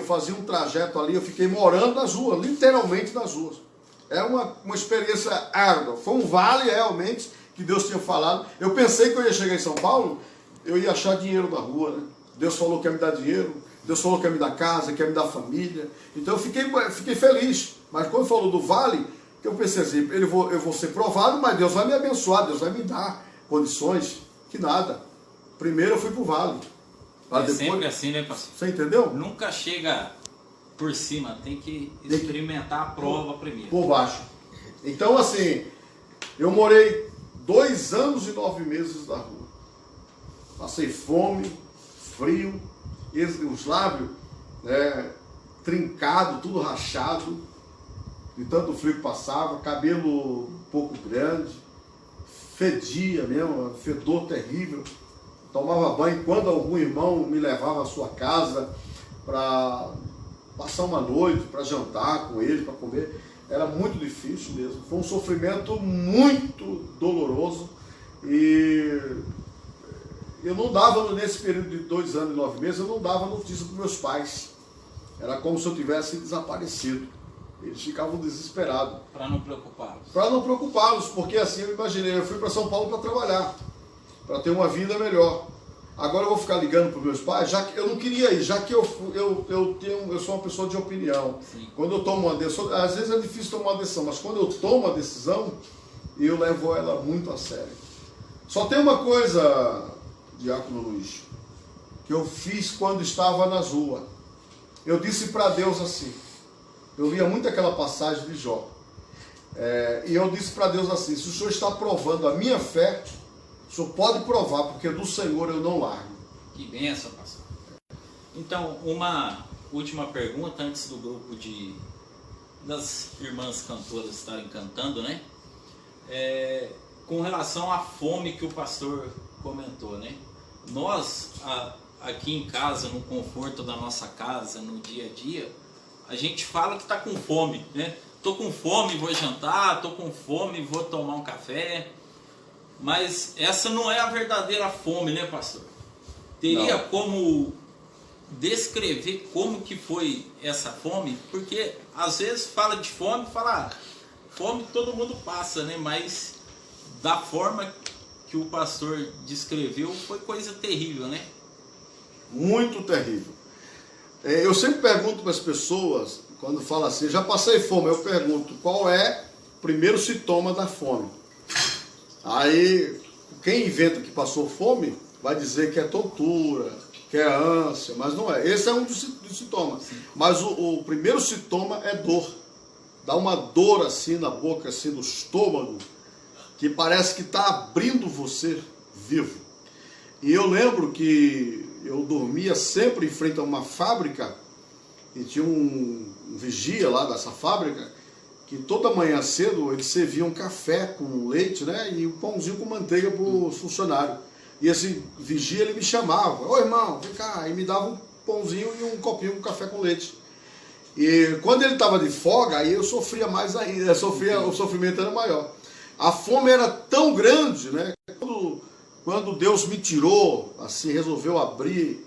fazia um trajeto ali, eu fiquei morando nas ruas, literalmente nas ruas. É uma experiência árdua. Foi um vale realmente que Deus tinha falado. Eu pensei que eu ia chegar em São Paulo, eu ia achar dinheiro na rua, né? Deus falou que ia me dar dinheiro, Deus falou que ia me dar casa, que ia me dar família. Então eu fiquei feliz. Mas quando falou do vale, que eu pensei assim, eu vou ser provado, mas Deus vai me abençoar, Deus vai me dar condições, que nada. Primeiro eu fui pro vale. Depois, sempre assim, né, pastor? Você entendeu? Nunca chega por cima, tem que experimentar a prova primeiro. Por baixo. Então, assim, eu morei 2 anos e 9 meses na rua. Passei fome, frio, os lábios trincado, tudo rachado, de tanto frio que passava, cabelo um pouco grande, fedia mesmo, fedor terrível. Tomava banho quando algum irmão me levava à sua casa para passar uma noite, para jantar com ele, para comer. Era muito difícil mesmo. Foi um sofrimento muito doloroso. E eu não dava, nesse período de 2 anos e 9 meses, eu não dava notícia para meus pais. Era como se eu tivesse desaparecido. Eles ficavam desesperados. Para não preocupá-los. Para não preocupá-los, porque assim eu imaginei, eu fui para São Paulo para trabalhar, para ter uma vida melhor. Agora eu vou ficar ligando para os meus pais, já que eu não queria ir, já que eu sou uma pessoa de opinião. Sim. Quando eu tomo uma decisão, às vezes é difícil tomar uma decisão, mas quando eu tomo uma decisão, eu levo ela muito a sério. Só tem uma coisa, Diácono Luiz, que eu fiz quando estava nas ruas. Eu disse para Deus assim, eu lia muito aquela passagem de Jó, e eu disse para Deus assim, se o Senhor está provando a minha fé, o Senhor pode provar, porque do Senhor eu não largo. Que bênção, pastor. Então, uma última pergunta antes do grupo das irmãs cantoras estarem cantando, né? Com relação à fome que o pastor comentou, né? Nós, aqui em casa, no conforto da nossa casa, no dia a dia, a gente fala que está com fome, né? Tô com fome, vou jantar, tô com fome, vou tomar um café. Mas essa não é a verdadeira fome, né, pastor? Teria como descrever como que foi essa fome? Porque às vezes fala de fome, fome todo mundo passa, né? Mas da forma que o pastor descreveu foi coisa terrível, né? Muito terrível. Eu sempre pergunto para as pessoas, quando fala assim, já passei fome, eu pergunto qual é o primeiro sintoma da fome. Aí, quem inventa que passou fome, vai dizer que é tontura, que é ânsia, mas não é. Esse é um dos sintomas. Sim. Mas o primeiro sintoma é dor. Dá uma dor assim na boca, assim no estômago, que parece que está abrindo você vivo. E eu lembro que eu dormia sempre em frente a uma fábrica, e tinha um vigia lá dessa fábrica, que toda manhã cedo ele servia um café com leite, né, e um pãozinho com manteiga para o funcionário. E esse vigia, ele me chamava, ô irmão, vem cá, e me dava um pãozinho e um copinho com café com leite. E quando ele estava de folga, aí eu sofria mais ainda, o sofrimento era maior. A fome era tão grande, né, quando Deus me tirou, assim, resolveu abrir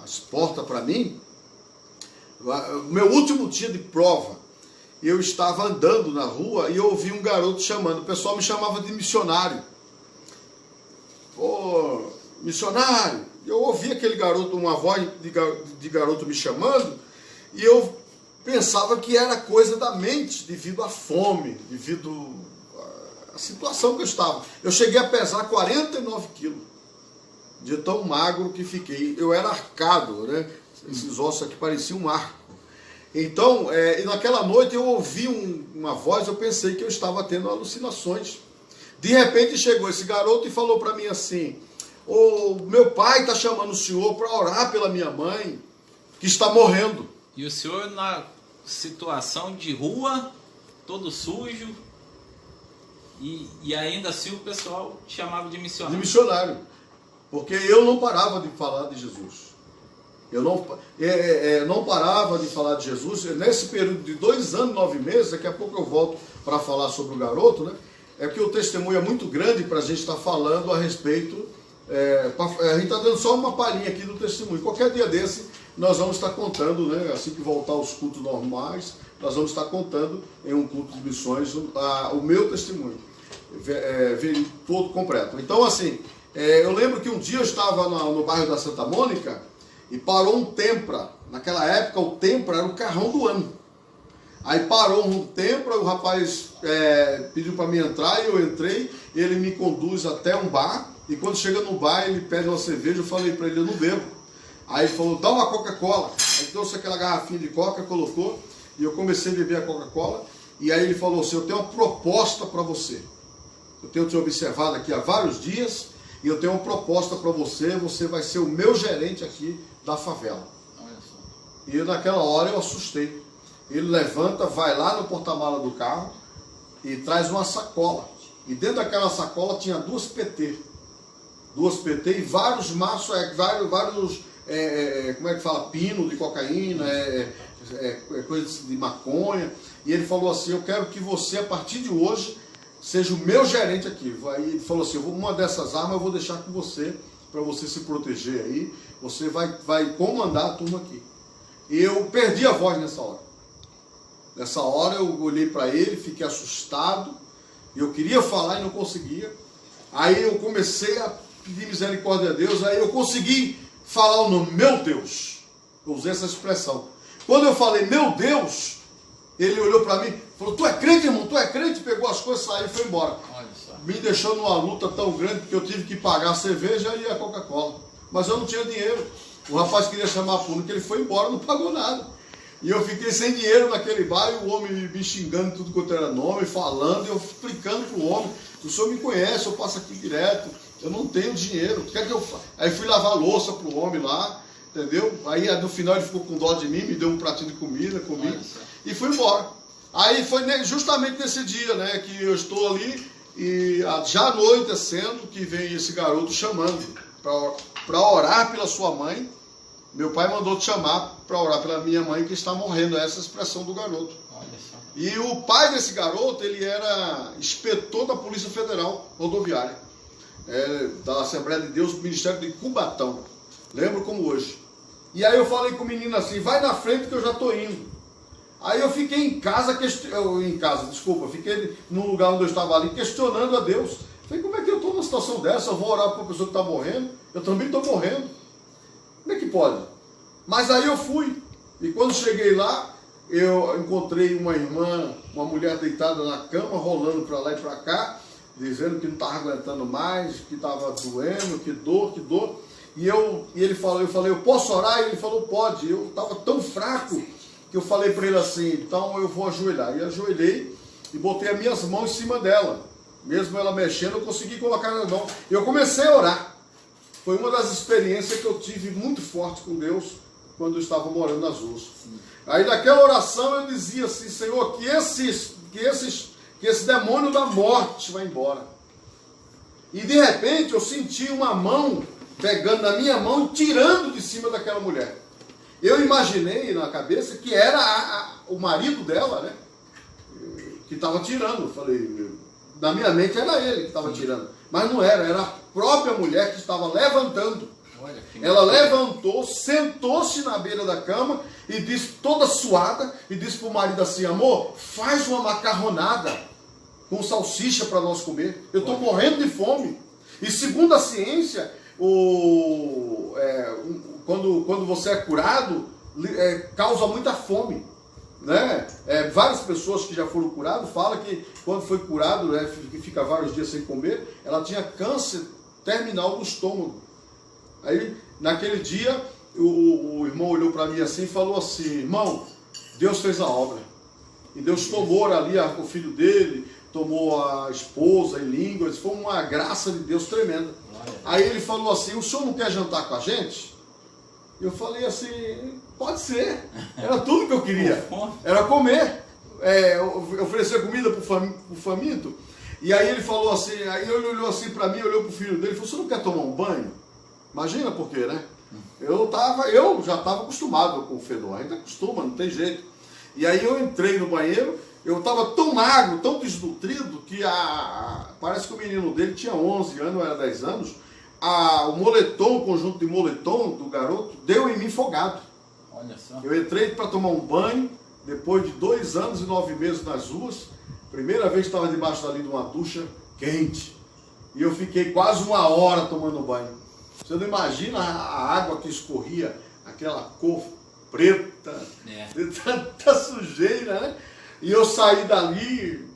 as portas para mim, meu último dia de prova, eu estava andando na rua e eu ouvi um garoto chamando. O pessoal me chamava de missionário. Ô, missionário! Eu ouvi aquele garoto, uma voz de garoto me chamando, e eu pensava que era coisa da mente, devido à fome, devido à situação que eu estava. Eu cheguei a pesar 49 quilos, de tão magro que fiquei. Eu era arcado, né? Esses ossos aqui pareciam um arco. Então, e naquela noite eu ouvi uma voz, eu pensei que eu estava tendo alucinações. De repente chegou esse garoto e falou para mim assim, meu pai está chamando o senhor para orar pela minha mãe, que está morrendo. E o senhor na situação de rua, todo sujo, E ainda assim o pessoal chamava de De missionário. missionário. Porque eu não parava de falar de Jesus. Eu não parava de falar de Jesus. Nesse período de 2 anos e 9 meses, daqui a pouco eu volto para falar sobre o garoto, né? É que o testemunho é muito grande para a gente estar falando a respeito. A gente está dando só uma palhinha aqui do testemunho. Qualquer dia desse, nós vamos estar contando, né? Assim que voltar aos cultos normais, nós vamos estar contando em um culto de missões o meu testemunho. Todo completo. Então, assim, eu lembro que um dia eu estava no bairro da Santa Mônica e parou um Tempra. Naquela época o Tempra era o carrão do ano. Aí parou um Tempra, o rapaz pediu para mim entrar e eu entrei. Ele me conduz até um bar e quando chega no bar ele pede uma cerveja. Eu falei para ele, eu não bebo. Aí ele falou, dá uma Coca-Cola. Aí trouxe aquela garrafinha de Coca, colocou e eu comecei a beber a Coca-Cola. E aí ele falou assim, eu tenho uma proposta para você. Eu tenho te observado aqui há vários dias e eu tenho uma proposta para você. Você vai ser o meu gerente aqui da favela. Olha só. E naquela hora eu assustei. Ele levanta, vai lá no porta-mala do carro e traz uma sacola. E dentro daquela sacola tinha 2 PT. 2 PT e vários maços, como é que fala? Pino de cocaína, coisas de maconha. E ele falou assim, eu quero que você, a partir de hoje, seja o meu gerente aqui. Aí ele falou assim, uma dessas armas eu vou deixar com você, para você se proteger aí. Você vai comandar a turma aqui. E eu perdi a voz nessa hora. Nessa hora eu olhei para ele, fiquei assustado. Eu queria falar e não conseguia. Aí eu comecei a pedir misericórdia a Deus. Aí eu consegui falar o nome, meu Deus. Eu usei essa expressão. Quando eu falei, meu Deus, ele olhou para mim, falou, tu é crente, irmão? Tu é crente? Pegou as coisas, saiu e foi embora. Olha só. Me deixou numa luta tão grande que eu tive que pagar a cerveja e a Coca-Cola. Mas eu não tinha dinheiro. O rapaz queria chamar a polícia, ele foi embora, não pagou nada. E eu fiquei sem dinheiro naquele bar e o homem me xingando tudo quanto era nome, falando, e eu explicando para o homem, o senhor me conhece, eu passo aqui direto, eu não tenho dinheiro, o que é que eu faço? Aí fui lavar louça para o homem lá, entendeu? Aí no final ele ficou com dó de mim, me deu um pratinho de comida, comi e fui embora. Aí foi justamente nesse dia, né, que eu estou ali e já anoitecendo que vem esse garoto chamando para orar pela sua mãe. Meu pai mandou te chamar para orar pela minha mãe que está morrendo, essa é a expressão do garoto. Olha só. E o pai desse garoto, ele era inspetor da Polícia Federal Rodoviária, da Assembleia de Deus, Ministério de Cubatão. Lembro como hoje. E aí eu falei com o menino assim, vai na frente que eu já estou indo. Aí eu fiquei fiquei num lugar onde eu estava ali questionando a Deus. Falei, como é que eu estou numa situação dessa? Eu vou orar para uma pessoa que está morrendo? Eu também estou morrendo. Como é que pode? Mas aí eu fui. E quando cheguei lá, eu encontrei uma irmã, uma mulher deitada na cama, rolando para lá e para cá, dizendo que não estava aguentando mais, que estava doendo, que dor. E ele falou, eu falei, eu posso orar? E ele falou, pode. Eu estava tão fraco que eu falei para ele assim, então eu vou ajoelhar. E ajoelhei e botei as minhas mãos em cima dela. Mesmo ela mexendo, eu consegui colocar nas mãos. E eu comecei a orar. Foi uma das experiências que eu tive muito forte com Deus quando eu estava morando nas ruas. Aí naquela oração eu dizia assim, Senhor, que esse demônio da morte vá embora. E de repente eu senti uma mão pegando na minha mão e tirando de cima daquela mulher. Eu imaginei na cabeça que era o marido dela, né? Que estava tirando. Eu falei, na minha mente era ele que estava tirando. Mas não era a própria mulher que estava levantando. Ela levantou, sentou-se na beira da cama e disse, toda suada, e disse para o marido assim, amor, faz uma macarronada com salsicha para nós comer. Eu estou morrendo de fome. E segundo a ciência, quando você é curado, causa muita fome. Né? Várias pessoas que já foram curadas falam que quando foi curado, que fica vários dias sem comer, ela tinha câncer terminal do estômago. Aí naquele dia o irmão olhou para mim assim e falou assim, irmão, Deus fez a obra. E Deus tomou ali o filho dele, tomou a esposa em línguas, foi uma graça de Deus tremenda. Aí ele falou assim, o senhor não quer jantar com a gente? Eu falei assim, pode ser. Era tudo que eu queria. Era comer. Oferecer comida para o faminto. E aí ele falou assim, aí ele olhou assim para mim, olhou para o filho dele e falou, você não quer tomar um banho? Imagina por quê, né? Eu já estava acostumado com o fedor, ainda acostuma, não tem jeito. E aí eu entrei no banheiro, eu estava tão magro, tão desnutrido, que parece que o menino dele tinha 11 anos, ou era 10 anos, o moletom, o conjunto de moletom do garoto, deu em mim folgado. Olha só. Eu entrei para tomar um banho, depois de 2 anos e 9 meses nas ruas, primeira vez que estava debaixo dali de uma ducha quente. E eu fiquei quase 1 hora tomando banho. Você não imagina a água que escorria, aquela cor preta, de tanta sujeira, né? E eu saí dali,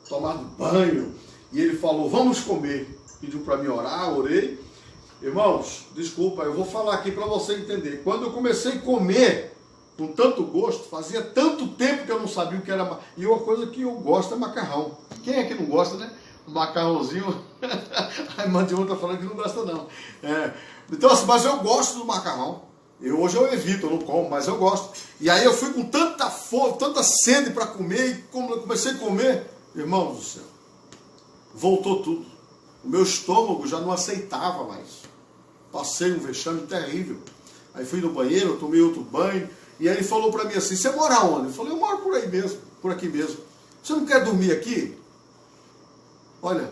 tomado banho, e ele falou, vamos comer. Pediu para mim orar, orei. Irmãos, desculpa, eu vou falar aqui para você entender. Quando eu comecei a comer com tanto gosto, fazia tanto tempo que eu não sabia o que era. E uma coisa que eu gosto é macarrão. Quem é que não gosta, né? Um macarrãozinho. A irmã de outra está falando que não gosta, não. Então, assim, mas eu gosto do macarrão. Hoje eu evito, eu não como, mas eu gosto. E aí eu fui com tanta fome, tanta sede para comer, e como eu comecei a comer, irmãos do céu, voltou tudo. O meu estômago já não aceitava mais. Passei um vexame terrível. Aí fui no banheiro, eu tomei outro banho, e aí ele falou para mim assim, você mora onde? Eu falei, eu moro por aí mesmo, por aqui mesmo. Você não quer dormir aqui? Olha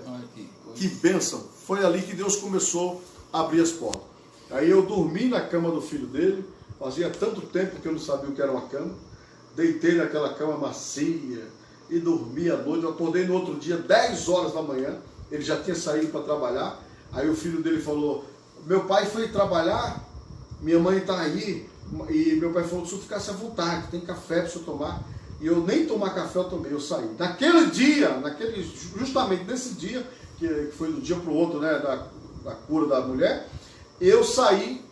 que bênção. Foi ali que Deus começou a abrir as portas. Aí eu dormi na cama do filho dele, fazia tanto tempo que eu não sabia o que era uma cama, deitei naquela cama macia e dormi à noite. Eu acordei no outro dia, 10 horas da manhã, ele já tinha saído para trabalhar. Aí o filho dele falou, meu pai foi trabalhar, minha mãe está aí, e meu pai falou, se eu ficasse à vontade, tem café para você tomar. E eu nem tomar café eu tomei, eu saí. Naquele dia, justamente nesse dia, que foi do dia para o outro, né, da cura da mulher, eu saí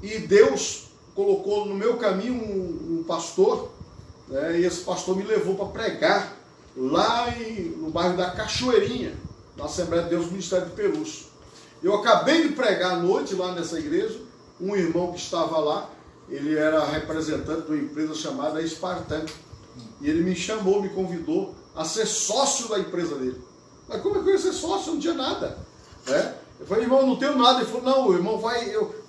e Deus colocou no meu caminho um pastor, né, e esse pastor me levou para pregar lá no bairro da Cachoeirinha, na Assembleia de Deus, Ministério de Perus. Eu acabei de pregar à noite lá nessa igreja, um irmão que estava lá, ele era representante de uma empresa chamada Espartan, e ele me chamou, me convidou a ser sócio da empresa dele. Mas como é que eu ia ser sócio? Eu não tinha nada, né? Eu falei, irmão, eu não tenho nada. Ele falou, não, irmão,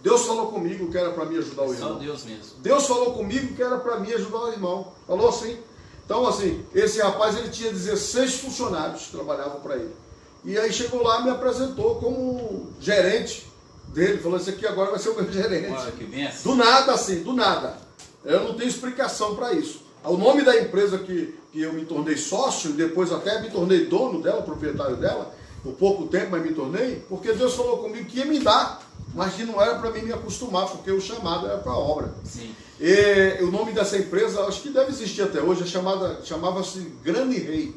Deus falou comigo que era para mim ajudar o irmão. Só Deus mesmo. Deus falou comigo que era para mim ajudar o irmão. Falou assim. Então, assim, esse rapaz, ele tinha 16 funcionários que trabalhavam para ele. E aí chegou lá e me apresentou como gerente dele. Falou, esse aqui agora vai ser o meu gerente. Olha que benção. Do nada, assim, do nada. Eu não tenho explicação para isso. O nome da empresa que eu me tornei sócio, e depois até me tornei dono dela, proprietário dela, por pouco tempo, mas me tornei, porque Deus falou comigo que ia me dar, mas que não era para mim me acostumar, porque o chamado era para a obra. Sim. E o nome dessa empresa, acho que deve existir até hoje, chamava-se Grani Rei.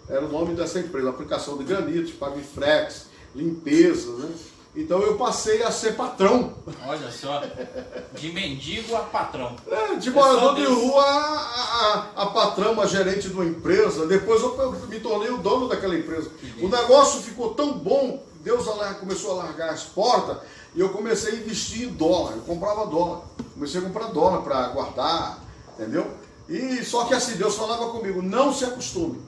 Era o nome dessa empresa, aplicação de granito, pavifrex, limpeza, né? Então eu passei a ser patrão. Olha só, de mendigo a patrão. De morador de rua a patrão, a gerente de uma empresa. Depois eu me tornei o dono daquela empresa. O negócio ficou tão bom, Deus começou a largar as portas, e eu comecei a investir em dólar. Eu comprava dólar. Comecei a comprar dólar para guardar, entendeu? E só que assim, Deus falava comigo, não se acostume.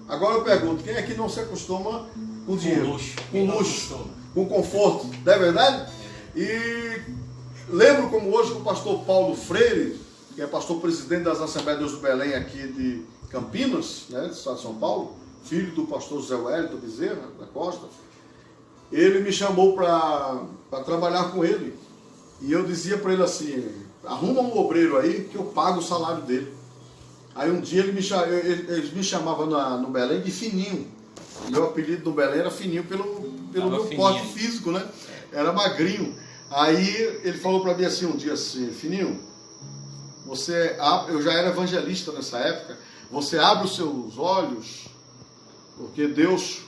Agora eu pergunto, quem é que não se acostuma com dinheiro? Com luxo. Com conforto, não é verdade? E lembro como hoje o pastor Paulo Freire, que é pastor presidente das Assembleias de Deus do Belém aqui de Campinas, né, do estado de São Paulo, filho do pastor José Wellington Bezerra da Costa, ele me chamou para trabalhar com ele. E eu dizia para ele assim, arruma um obreiro aí que eu pago o salário dele. Aí um dia ele me chamava no Belém de Fininho. Meu apelido no Belém era Fininho pelo meu porte físico, né? Era magrinho. Aí ele falou para mim assim um dia assim, Fininho, eu já era evangelista nessa época, você abre os seus olhos, porque Deus,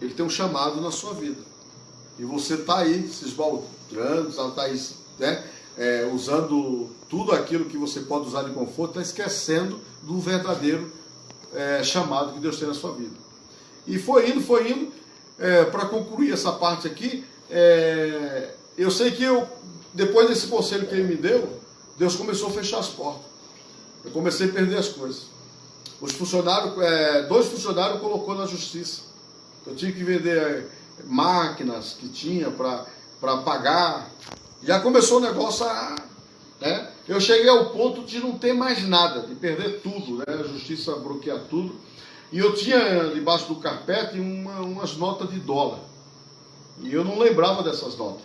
ele tem um chamado na sua vida. E você está aí se esbaldando, está aí, né? Usando tudo aquilo que você pode usar de conforto, está esquecendo do verdadeiro chamado que Deus tem na sua vida. E foi indo, para concluir essa parte aqui, eu sei que depois desse conselho que ele me deu, Deus começou a fechar as portas. Eu comecei a perder as coisas. Os funcionários, 2 funcionários colocou na justiça. eu tive que vender máquinas que tinha para pagar. Já começou o negócio né? Eu cheguei ao ponto de não ter mais nada, de perder tudo, né? A justiça bloqueia tudo. E eu tinha debaixo do carpete umas notas de dólar. E eu não lembrava dessas notas.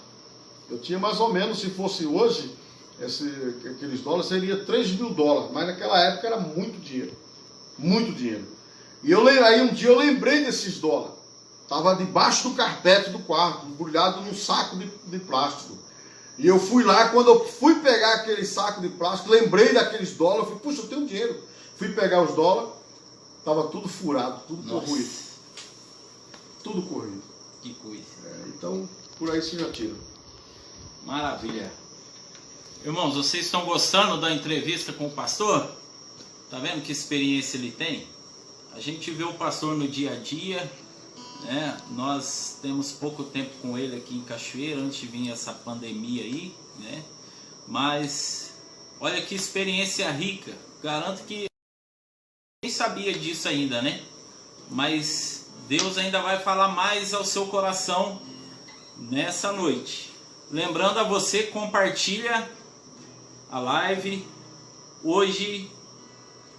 Eu tinha mais ou menos, se fosse hoje, aqueles dólares, seria 3 mil dólares. Mas naquela época era muito dinheiro. Muito dinheiro. E aí um dia eu lembrei desses dólares. Estava debaixo do carpete do quarto, embrulhado num saco de plástico. E eu fui lá, quando eu fui pegar aquele saco de plástico, lembrei daqueles dólares, falei, puxa, eu tenho dinheiro. Fui pegar os dólares, estava tudo furado, tudo corroído. Tudo corroído. Que coisa. Então, por aí se já tira. Maravilha. Irmãos, vocês estão gostando da entrevista com o pastor? Tá vendo que experiência ele tem? A gente vê o pastor no dia a dia, né? Nós temos pouco tempo com ele aqui em Cachoeira, antes de vir essa pandemia aí, né? Mas olha que experiência rica. Garanto que nem sabia disso ainda, né? Mas Deus ainda vai falar mais ao seu coração nessa noite. Lembrando a você, compartilha a live. Hoje,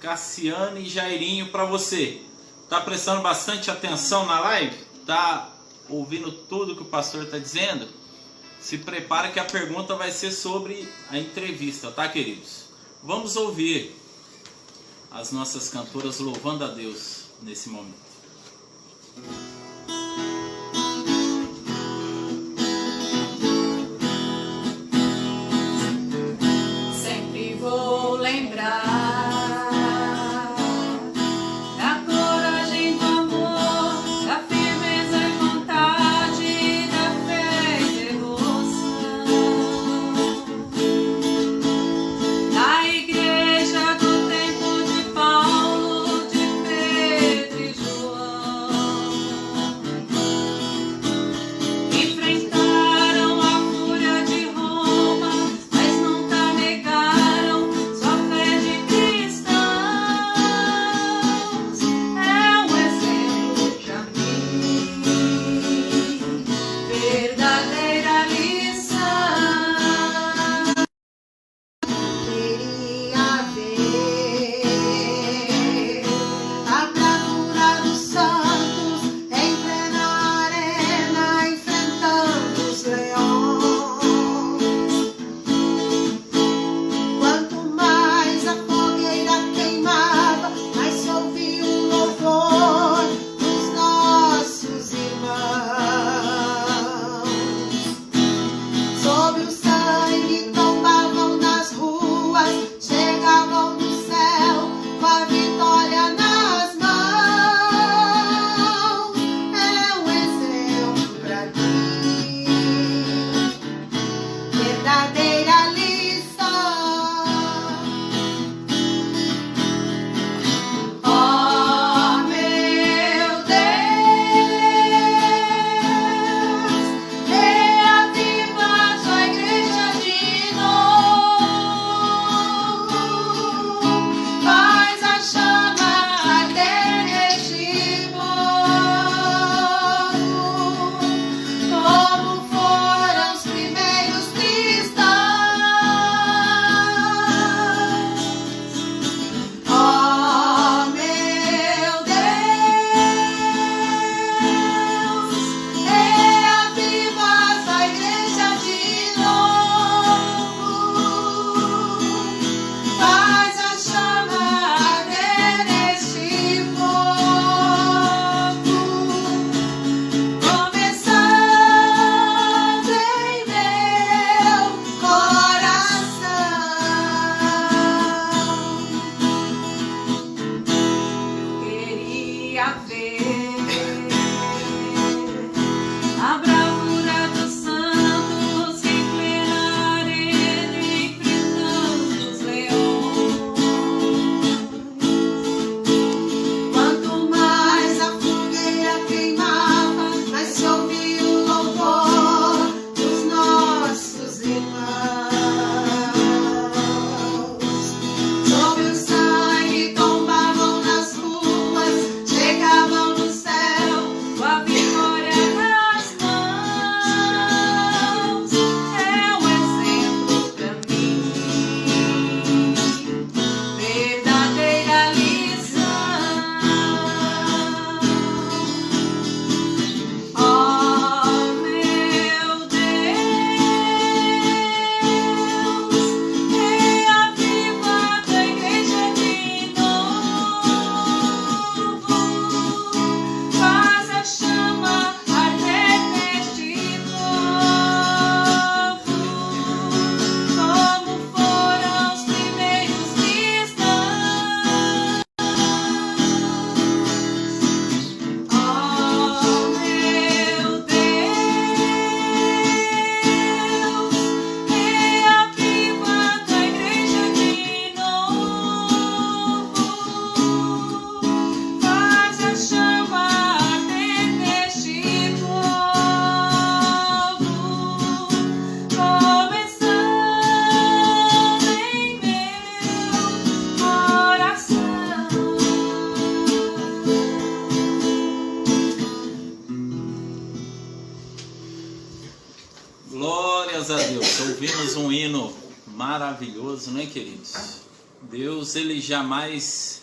Cassiane e Jairinho para você. Tá prestando bastante atenção na live? Tá ouvindo tudo que o pastor está dizendo? Se prepara que a pergunta vai ser sobre a entrevista, tá, queridos? Vamos ouvir as nossas cantoras louvando a Deus nesse momento. Sempre vou lembrar Sobre o sangue tombavam nas ruas, chegavam Glórias a Deus. Ouvimos um hino maravilhoso, não é, queridos? Deus, Ele jamais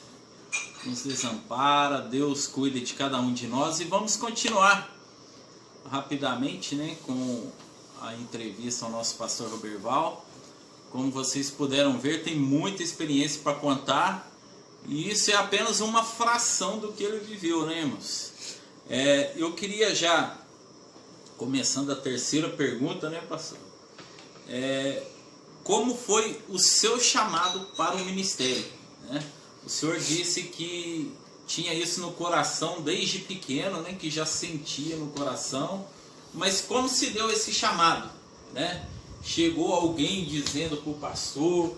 nos desampara, Deus cuida de cada um de nós. E vamos continuar rapidamente, né, com a entrevista ao nosso pastor Roberval. Como vocês puderam ver, tem muita experiência para contar, e isso é apenas uma fração do que ele viveu, né, irmãos? Eu queria já, começando a terceira pergunta, né, pastor? Como foi o seu chamado para o ministério, né? O senhor disse que tinha isso no coração desde pequeno, né, que já sentia no coração, mas como se deu esse chamado, né? Chegou alguém dizendo para o pastor,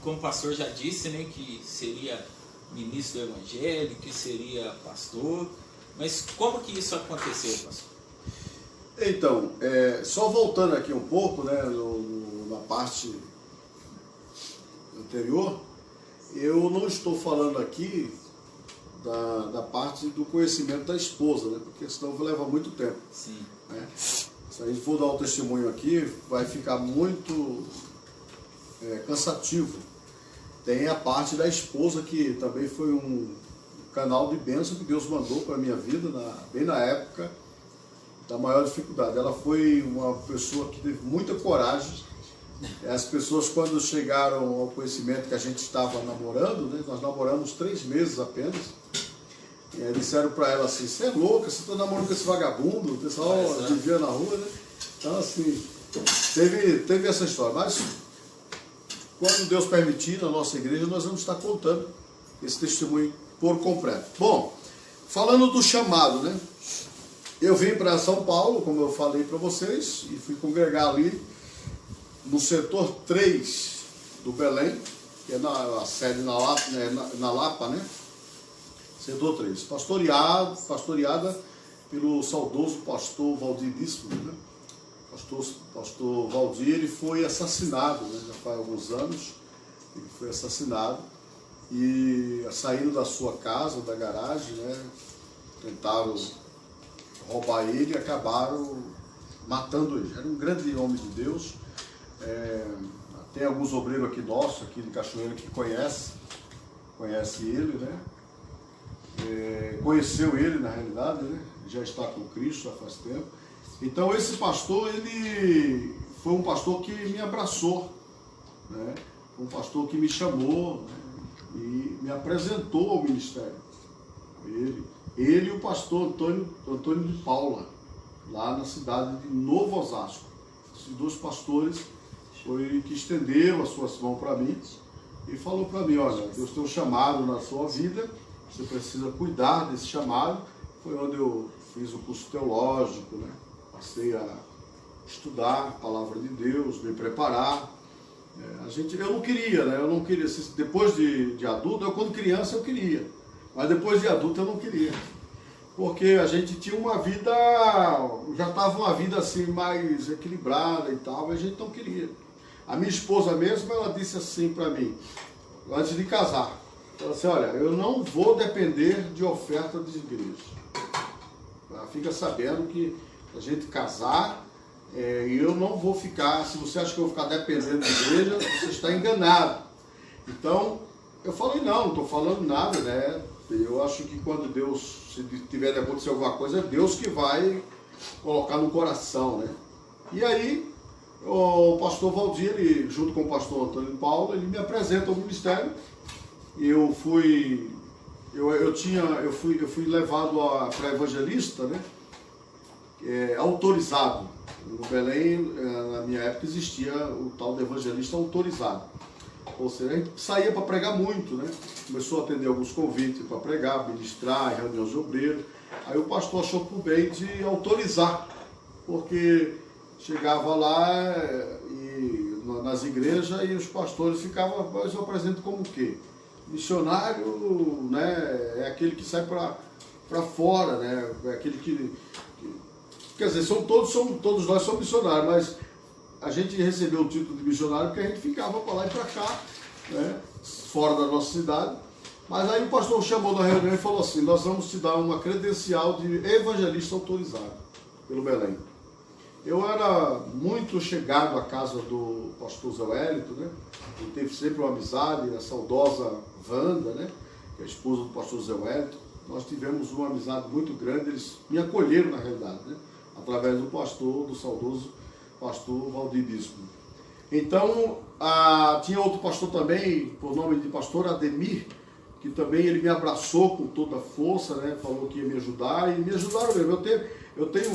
como o pastor já disse, né, que seria ministro do evangelho, que seria pastor, mas como que isso aconteceu, pastor? Então, só voltando aqui um pouco, né, na parte anterior, eu não estou falando aqui da parte do conhecimento da esposa, né, porque senão vai levar muito tempo. Sim. Né? Se a gente for dar o testemunho aqui, vai ficar muito cansativo. Tem a parte da esposa, que também foi um canal de bênção que Deus mandou para a minha vida, bem na época da maior dificuldade. Ela foi uma pessoa que teve muita coragem. As pessoas, quando chegaram ao conhecimento que a gente estava namorando, né, nós namoramos 3 meses apenas, disseram para ela assim: você é louca, você está namorando com esse vagabundo, o pessoal vivia na rua, né? Então, assim, teve essa história. Mas, quando Deus permitir, na nossa igreja, nós vamos estar contando esse testemunho por completo. Bom, falando do chamado, né? Eu vim para São Paulo, como eu falei para vocês, e fui congregar ali no setor 3 do Belém, que é a sede na Lapa, né? Setor 3, pastoreada pelo saudoso pastor Valdir Dísimo, né? Pastor Valdir, ele foi assassinado, né? Já faz alguns anos, ele foi assassinado, e saindo da sua casa, da garagem, né? Tentaram roubar ele e acabaram matando ele. Era um grande homem de Deus. Tem alguns obreiros aqui nossos, aqui de Cachoeira, que conhece ele, né? Conheceu ele, na realidade, né? Já está com Cristo, já faz tempo. Então esse pastor, ele foi um pastor que me abraçou, né? Um pastor que me chamou, né? E me apresentou ao ministério. Ele e o pastor Antônio de Paula, lá na cidade de Novo Osasco. Esses 2 pastores foi que estenderam as suas mãos para mim e falou para mim: olha, Deus tem um chamado na sua vida, você precisa cuidar desse chamado. Foi onde eu fiz o curso teológico, né? Passei a estudar a palavra de Deus, me preparar. Eu não queria, né? Eu não queria, depois de adulto, quando criança eu queria, mas depois de adulto eu não queria. Porque a gente tinha uma vida, já estava uma vida assim mais equilibrada e tal, mas a gente não queria. A minha esposa mesmo, ela disse assim para mim, antes de casar, ela disse: olha, eu não vou depender de oferta de igreja. Ela fica sabendo que a gente casar, eu não vou ficar, se você acha que eu vou ficar dependendo de igreja, você está enganado. Então, eu falei: não estou falando nada, né? Eu acho que quando Deus, se tiver de acontecer alguma coisa, é Deus que vai colocar no coração, né? E aí, o pastor Valdir, ele, junto com o pastor Antônio de Paula, ele me apresenta ao ministério. Eu fui levado para evangelista, né? Autorizado. No Belém, na minha época, existia o tal de evangelista autorizado. Ou seja, a gente saía para pregar muito, né? Começou a atender alguns convites para pregar, ministrar em reuniões de obreiro. Aí o pastor achou por bem de autorizar, porque chegava lá nas igrejas e os pastores ficavam: mas eu apresento como o quê? Missionário, né? É aquele que sai para fora, né? É aquele que quer dizer, todos nós somos missionários, mas a gente recebeu o título de missionário porque a gente ficava para lá e para cá, né? Fora da nossa cidade. Mas aí o pastor chamou na reunião e falou assim: nós vamos te dar uma credencial de evangelista autorizado pelo Belém. Eu era muito chegado à casa do pastor Zé Wellington, né? Ele teve sempre uma amizade, a saudosa Wanda, né? Que é a esposa do pastor Zé Wellington. Nós tivemos uma amizade muito grande, eles me acolheram na realidade, né? Através do pastor, do saudoso pastor Valdir Bispo. Então, tinha outro pastor também, por nome de pastor Ademir, que também ele me abraçou com toda a força, né? Falou que ia me ajudar, e me ajudaram mesmo. Eu tenho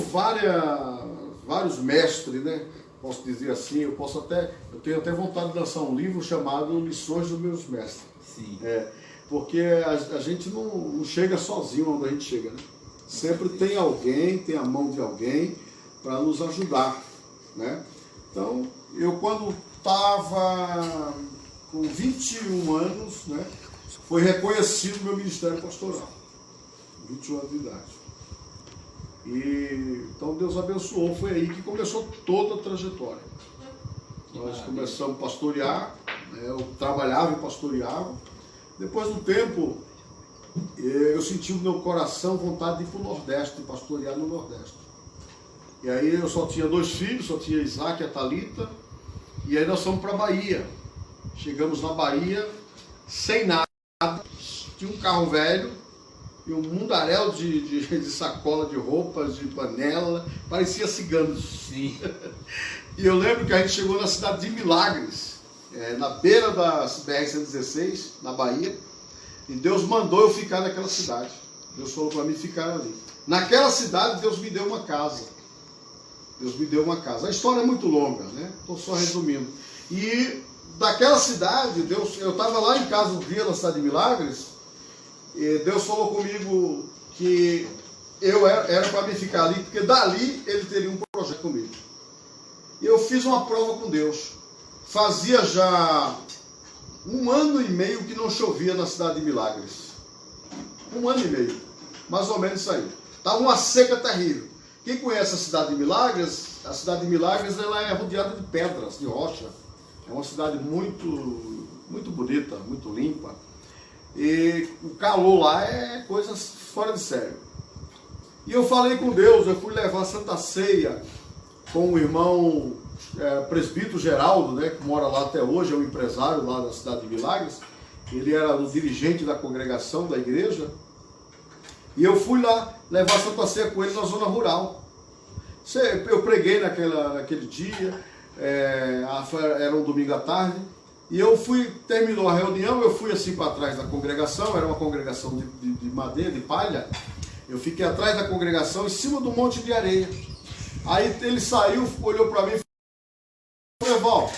vários mestres, né? Posso dizer assim, eu tenho até vontade de lançar um livro chamado Lições dos Meus Mestres. Sim. Porque a gente não chega sozinho onde a gente chega, né? Sempre tem alguém, tem a mão de alguém para nos ajudar, né? Então, eu quando estava com 21 anos, né? Foi reconhecido o meu ministério pastoral, 21 anos de idade. Então Deus abençoou, foi aí que começou toda a trajetória. Nós começamos a pastorear, né? Eu trabalhava e pastoreava. Depois de um tempo, eu senti no meu coração vontade de ir para o Nordeste, de pastorear no Nordeste. E aí eu só tinha 2 filhos, só tinha Isaac e a Thalita, e aí nós fomos para a Bahia. Chegamos na Bahia, sem nada, tinha um carro velho, e um mundaréu de sacola de roupas, de panela, parecia ciganos. Sim. E eu lembro que a gente chegou na cidade de Milagres, na beira da BR-116, na Bahia, e Deus mandou eu ficar naquela cidade. Deus falou para mim ficar ali. Naquela cidade, Deus me deu uma casa. Deus me deu uma casa. A história é muito longa, né? Estou só resumindo. E daquela cidade, eu estava lá em casa um dia na cidade de Milagres, e Deus falou comigo que eu era para mim ficar ali, porque dali ele teria um projeto comigo. E eu fiz uma prova com Deus. Fazia já 1 ano e meio que não chovia na cidade de Milagres. 1 ano e meio, mais ou menos isso aí. Estava uma seca terrível. Quem conhece a cidade de Milagres, ela é rodeada de pedras, de rocha. É uma cidade muito, muito bonita, muito limpa. E o calor lá é coisa fora de sério. E eu falei com Deus, eu fui levar a Santa Ceia com o irmão presbítero Geraldo, né, que mora lá até hoje, é um empresário lá da cidade de Milagres. Ele era o dirigente da congregação da igreja. E eu fui lá levar a Santa Ceia com ele na zona rural. Eu preguei naquele dia, era um domingo à tarde. E eu terminou a reunião, eu fui assim para trás da congregação, era uma congregação de madeira, de palha. Eu fiquei atrás da congregação, em cima do monte de areia. Aí ele saiu, olhou para mim e falou: Evaldo,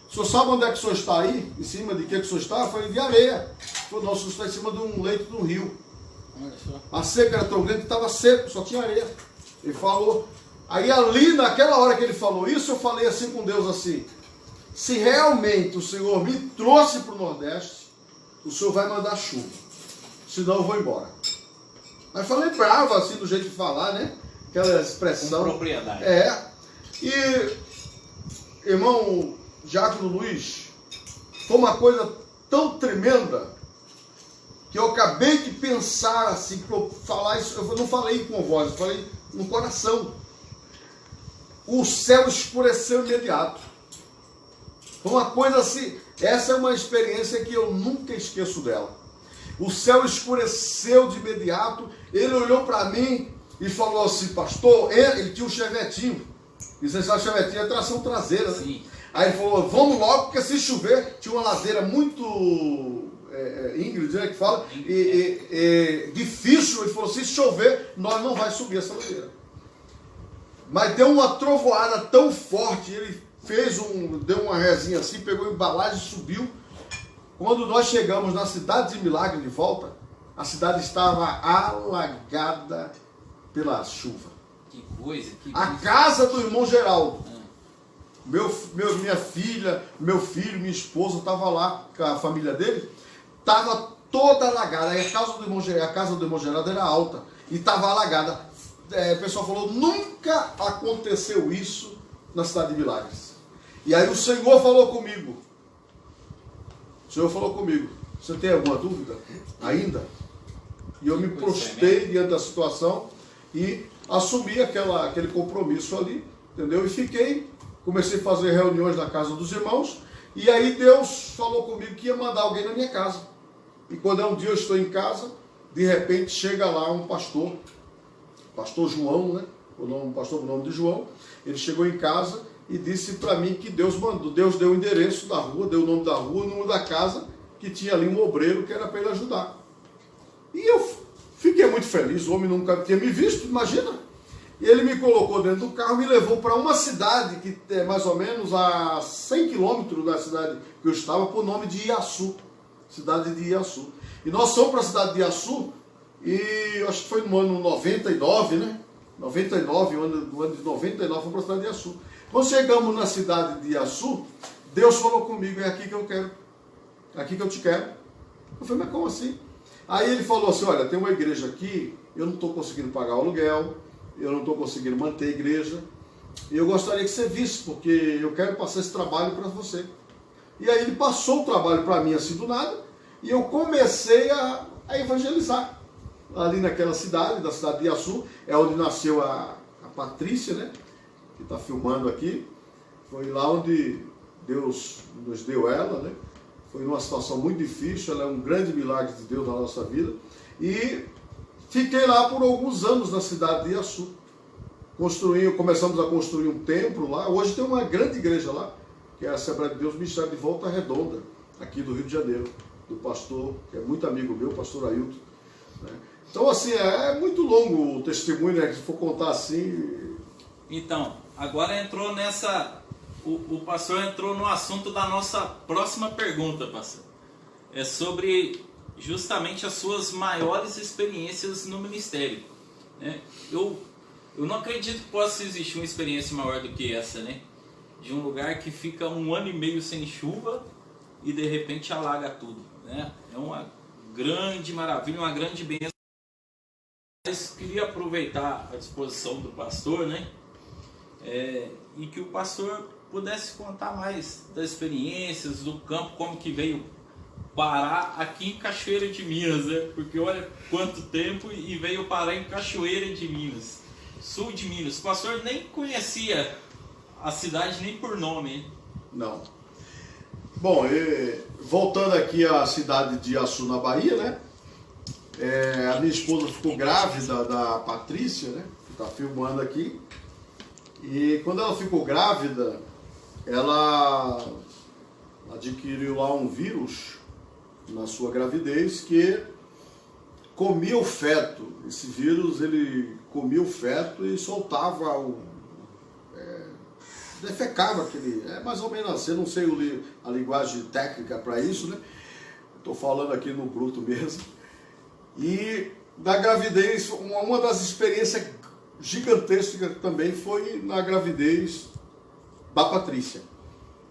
o senhor sabe onde é que o senhor está aí? Em cima de que o senhor está? Eu falei: de areia. Ele falou: não, o senhor está em cima de um leito de um rio. A seca era tão grande que estava seco, só tinha areia. Ele falou. Aí ali, naquela hora que ele falou isso, eu falei assim com Deus assim: se realmente o Senhor me trouxe para o Nordeste, o Senhor vai mandar chuva, senão eu vou embora. Mas falei bravo assim, do jeito de falar, né? Aquela expressão. Com propriedade. E, irmão Diácono Luiz, foi uma coisa tão tremenda que eu acabei de pensar assim, para eu falar isso, eu não falei com voz, eu falei no coração. O céu escureceu imediato. Foi uma coisa assim, essa é uma experiência que eu nunca esqueço dela. O céu escureceu de imediato, ele olhou para mim e falou assim: pastor, ele tinha um chevetinho. E você sabe, chevetinho é tração traseira, né? Sim. Aí ele falou: vamos logo, porque se chover, tinha uma ladeira muito íngreme, né, que fala, difícil. Ele falou: se chover, nós não vamos subir essa ladeira. Mas deu uma trovoada tão forte, ele deu uma rezinha assim, pegou a embalagem e subiu. Quando nós chegamos na cidade de Milagre de volta, a cidade estava alagada pela chuva. Que coisa. A casa do irmão Geraldo, minha filha, meu filho, minha esposa estava lá, com a família dele, estava toda alagada. A casa do irmão Geraldo era alta e estava alagada. O pessoal falou: nunca aconteceu isso na cidade de Milagres. E aí o Senhor falou comigo. Você tem alguma dúvida ainda? E eu me prostrei diante da situação e assumi aquele compromisso ali. entendeu? E comecei a fazer reuniões na casa dos irmãos, e aí Deus falou comigo que ia mandar alguém na minha casa. E quando um dia eu estou em casa, de repente chega lá um pastor João, né? Um pastor com o nome de João. Ele chegou em casa e disse para mim que Deus deu o endereço da rua, deu o nome da rua, o número da casa, que tinha ali um obreiro que era para ele ajudar. E eu fiquei muito feliz, o homem nunca tinha me visto, imagina. E ele me colocou dentro do carro, me levou para uma cidade que é mais ou menos a 100 quilômetros da cidade que eu estava, por nome de Iaçu, cidade de Iaçu. E nós fomos para a cidade de Iaçu, e acho que foi no ano 99, né? 99, no ano de 99, fomos para a cidade de Iaçu. Quando chegamos na cidade de Iaçu, Deus falou comigo, é aqui que eu quero, é aqui que eu te quero. Eu falei, mas como assim? Aí ele falou assim, olha, tem uma igreja aqui, eu não estou conseguindo pagar o aluguel, eu não estou conseguindo manter a igreja, e eu gostaria que você visse, porque eu quero passar esse trabalho para você. E aí ele passou o trabalho para mim assim do nada, e eu comecei a evangelizar. Ali naquela cidade, da cidade de Iaçu, é onde nasceu a Patrícia, né? Que está filmando aqui. Foi lá onde Deus nos deu ela, né? Foi numa situação muito difícil, ela é um grande milagre de Deus na nossa vida. E fiquei lá por alguns anos na cidade de Iaçu. Começamos a construir um templo lá. Hoje tem uma grande igreja lá, que é a Assembleia de Deus Ministério de Volta Redonda, aqui do Rio de Janeiro, do pastor, que é muito amigo meu, pastor Ailton, né? Então, assim, é muito longo o testemunho, né? Se for contar assim... Então, agora entrou o pastor entrou no assunto da nossa próxima pergunta, pastor. É sobre justamente as suas maiores experiências no ministério, né? Eu não acredito que possa existir uma experiência maior do que essa, né? De um lugar que fica 1 ano e meio sem chuva e de repente alaga tudo, né? É uma grande maravilha, uma grande bênção. Mas queria aproveitar a disposição do pastor, né? E que o pastor pudesse contar mais das experiências do campo, como que veio parar aqui em Cachoeira de Minas, né? Porque olha quanto tempo e veio parar em Cachoeira de Minas, sul de Minas. O pastor nem conhecia a cidade nem por nome, hein? Não. Bom, voltando aqui à cidade de Iaçu, na Bahia, né? A minha esposa ficou grávida da Patrícia, né? Que está filmando aqui. E quando ela ficou grávida, ela adquiriu lá um vírus na sua gravidez que comia o feto. Esse vírus, ele comia o feto e soltava defecava aquele... É mais ou menos assim, eu não sei a linguagem técnica para isso, né? Estou falando aqui no bruto mesmo. E da gravidez, uma das experiências gigantescas também foi na gravidez da Patrícia.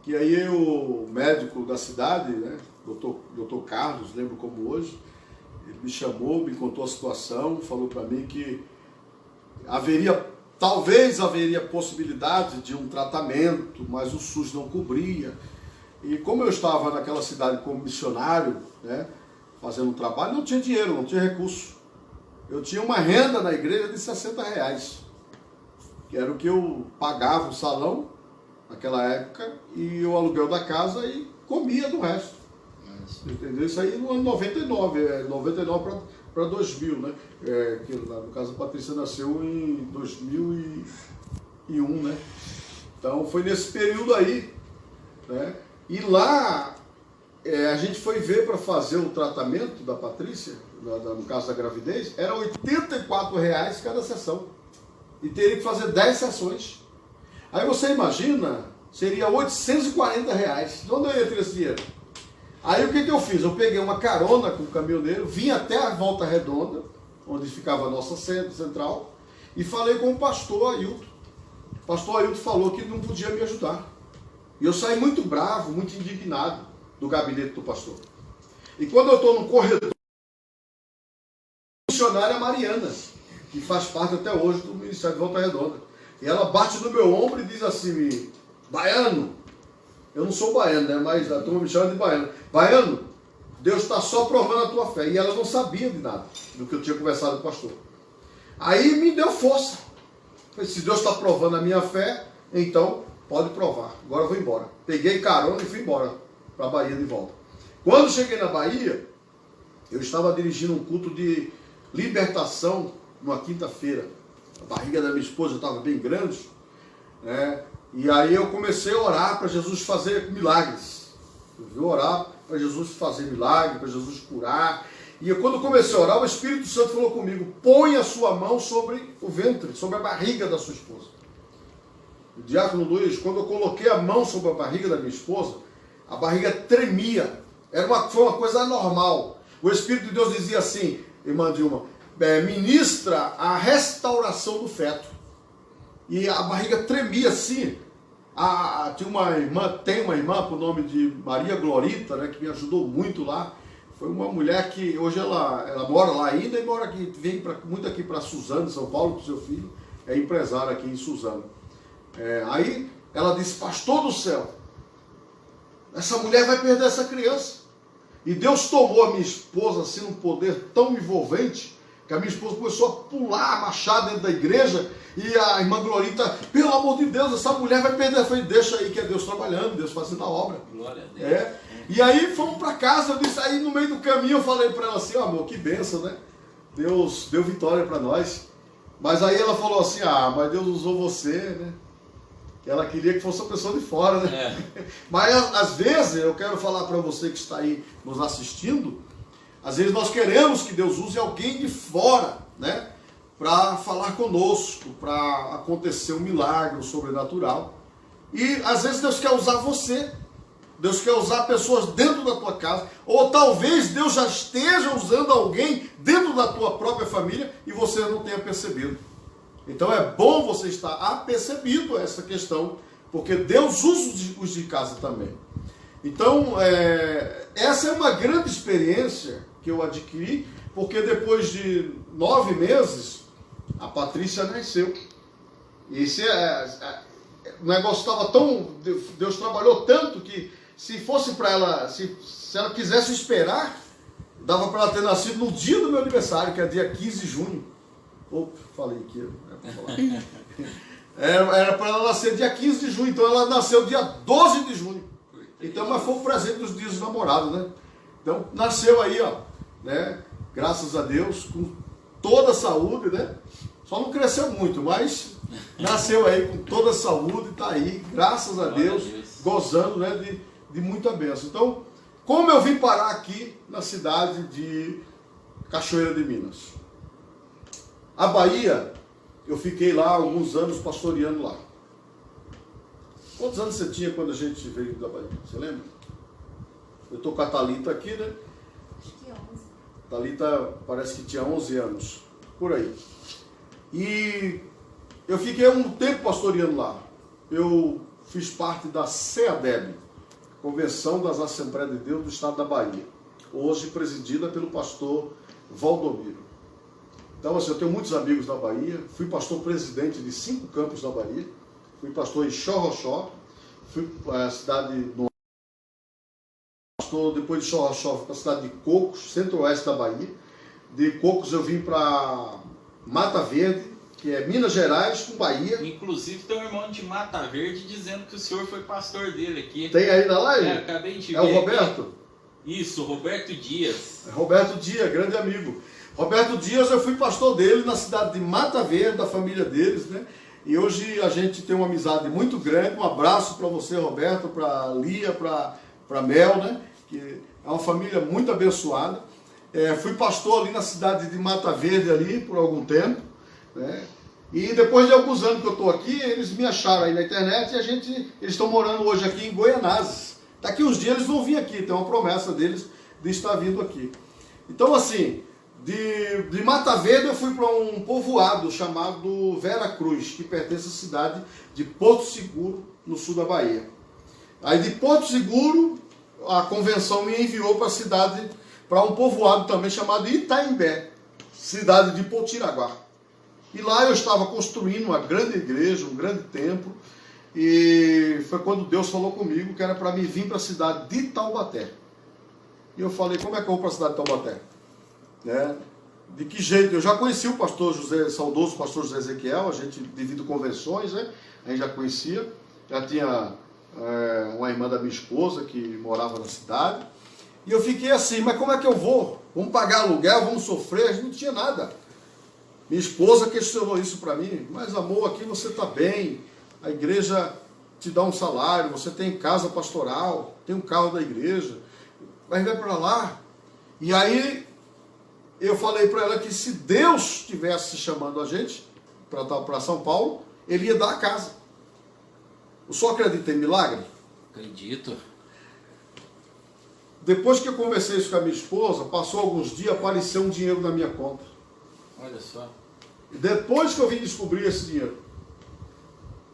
Que aí o médico da cidade, né, doutor Carlos, lembro como hoje, ele me chamou, me contou a situação, falou para mim que talvez haveria possibilidade de um tratamento, mas o SUS não cobria. E como eu estava naquela cidade como missionário, né, fazendo um trabalho, não tinha dinheiro, não tinha recurso. Eu tinha uma renda na igreja de R$60, que era o que eu pagava o salão naquela época, e o aluguel da casa, e comia do resto. Entendeu? Isso aí no ano 99, 99 para 2000, né? Que, no caso, a Patrícia nasceu em 2001, né? Então foi nesse período aí, né? E lá a gente foi ver para fazer o tratamento da Patrícia, no caso da gravidez, era R$84 cada sessão. E teria que fazer 10 sessões. Aí você imagina, seria R$840. De onde eu ia ter esse dinheiro? Aí o que eu fiz? Eu peguei uma carona com o caminhoneiro, vim até a Volta Redonda, onde ficava a nossa sede central, e falei com o pastor Ailton. O pastor Ailton falou que não podia me ajudar. E eu saí muito bravo, muito indignado do gabinete do pastor. E quando eu estou no corredor, a funcionária Mariana, que faz parte até hoje do Ministério de Volta Redonda. E ela bate no meu ombro e diz assim, baiano, eu não sou baiano, né? Mas a turma me chama de baiano. Baiano, Deus está só provando a tua fé. E ela não sabia de nada do que eu tinha conversado com o pastor. Aí me deu força. Falei, se Deus está provando a minha fé, Então, pode provar. Agora eu vou embora. Peguei carona e fui embora para a Bahia de volta. Quando cheguei na Bahia, eu estava dirigindo um culto de libertação numa quinta-feira. A barriga da minha esposa estava bem grande, né? E aí eu comecei a orar para Jesus fazer milagres. Eu vou orar para Jesus fazer milagre, para Jesus curar. E quando eu comecei a orar, o Espírito Santo falou comigo: põe a sua mão sobre o ventre, sobre a barriga da sua esposa. O diácono Luiz, quando eu coloquei a mão sobre a barriga da minha esposa, a barriga tremia. Foi uma coisa anormal. O Espírito de Deus dizia assim: irmã Dilma, ministra a restauração do feto. E a barriga tremia assim. Tem uma irmã por nome de Maria Glorita, né, que me ajudou muito lá. Foi uma mulher que hoje ela mora lá ainda e mora aqui, vem muito aqui para Suzano, São Paulo, com seu filho, é empresário aqui em Suzano. Aí ela disse: pastor do céu, essa mulher vai perder essa criança. E Deus tomou a minha esposa assim num poder tão envolvente, que a minha esposa começou a pular, a marchar dentro da igreja, e a irmã Glorita: pelo amor de Deus, essa mulher vai perder. Eu falei: deixa aí que é Deus trabalhando, Deus fazendo a obra. Glória a Deus. E aí fomos para casa. Eu disse, aí no meio do caminho eu falei para ela assim: amor, que bênção, né? Deus deu vitória para nós. Mas aí ela falou assim: mas Deus usou você, né? Ela queria que fosse uma pessoa de fora, né? Mas às vezes, eu quero falar para você que está aí nos assistindo, às vezes nós queremos que Deus use alguém de fora, né? Para falar conosco, para acontecer um milagre, um sobrenatural. E às vezes Deus quer usar você. Deus quer usar pessoas dentro da tua casa. Ou talvez Deus já esteja usando alguém dentro da tua própria família e você não tenha percebido. Então é bom você estar apercebido essa questão, porque Deus usa os de casa também. Então, essa é uma grande experiência que eu adquiri, porque depois de 9 meses, a Patrícia nasceu. E o negócio estava tão... Deus trabalhou tanto que se fosse para ela, se ela quisesse esperar, dava para ela ter nascido no dia do meu aniversário, que é dia 15 de junho. Falei aqui, era para ela nascer dia 15 de junho, então ela nasceu dia 12 de junho. Então, mas foi o presente dos dias dos namorados, né? Então, nasceu aí, ó, né? Graças a Deus, com toda a saúde, né? Só não cresceu muito, mas nasceu aí com toda a saúde, está aí, graças a Deus, gozando, né, de muita bênção. Então, como eu vim parar aqui na cidade de Cachoeira de Minas? A Bahia, eu fiquei lá alguns anos pastoreando lá. Quantos anos você tinha quando a gente veio da Bahia? Você lembra? Eu estou com a Thalita aqui, né? Acho que 11. Thalita parece que tinha 11 anos, por aí. E eu fiquei um tempo pastoreando lá. Eu fiz parte da CEADEB, Convenção das Assembleias de Deus do Estado da Bahia, hoje presidida pelo pastor Valdomiro. Então, assim, eu tenho muitos amigos na Bahia, fui pastor presidente de 5 campos na Bahia, fui pastor em Xorroxó, fui para a cidade do pastor, depois de Xorroxó, fui para a cidade de Cocos, centro-oeste da Bahia. De Cocos eu vim para Mata Verde, que é Minas Gerais com Bahia. Inclusive tem um irmão de Mata Verde dizendo que o senhor foi pastor dele aqui. Tem aí na live? Acabei de ver. É o Roberto? Aqui. Isso, Roberto Dias. Roberto Dias, grande amigo. Roberto Dias, eu fui pastor dele na cidade de Mata Verde, da família deles, né? E hoje a gente tem uma amizade muito grande. Um abraço para você, Roberto, para Lia, para Mel, né? Que é uma família muito abençoada. Fui pastor ali na cidade de Mata Verde ali por algum tempo, né? E depois de alguns anos que eu estou aqui, eles me acharam aí na internet e eles estão morando hoje aqui em Goianazes. Daqui uns dias eles vão vir aqui, tem uma promessa deles de estar vindo aqui. Então, assim, de Mata Verde eu fui para um povoado chamado Vera Cruz, que pertence à cidade de Porto Seguro, no sul da Bahia. Aí de Porto Seguro, a convenção me enviou para um povoado também chamado Itaimbé, cidade de Potiraguá. E lá eu estava construindo uma grande igreja, um grande templo, e foi quando Deus falou comigo que era para mim vir para a cidade de Taubaté. E eu falei: como é que eu vou para a cidade de Taubaté? Né? de que jeito. Eu já conheci o pastor José, saudoso pastor José Ezequiel, a gente, devido convenções, né? A gente já conhecia. Já tinha uma irmã da minha esposa que morava na cidade. E eu fiquei assim, mas como é que eu vou? Vamos pagar aluguel, vamos sofrer? A gente não tinha nada. Minha esposa questionou isso para mim. Mas amor, aqui você está bem, a igreja te dá um salário, você tem casa pastoral, tem um carro da igreja, mas vai para lá. E aí eu falei para ela que se Deus estivesse chamando a gente para São Paulo, Ele ia dar a casa. O senhor acredita em milagre? Acredito. Depois que eu conversei isso com a minha esposa, passou alguns dias, apareceu um dinheiro na minha conta. Olha só. E depois que eu vim descobrir esse dinheiro.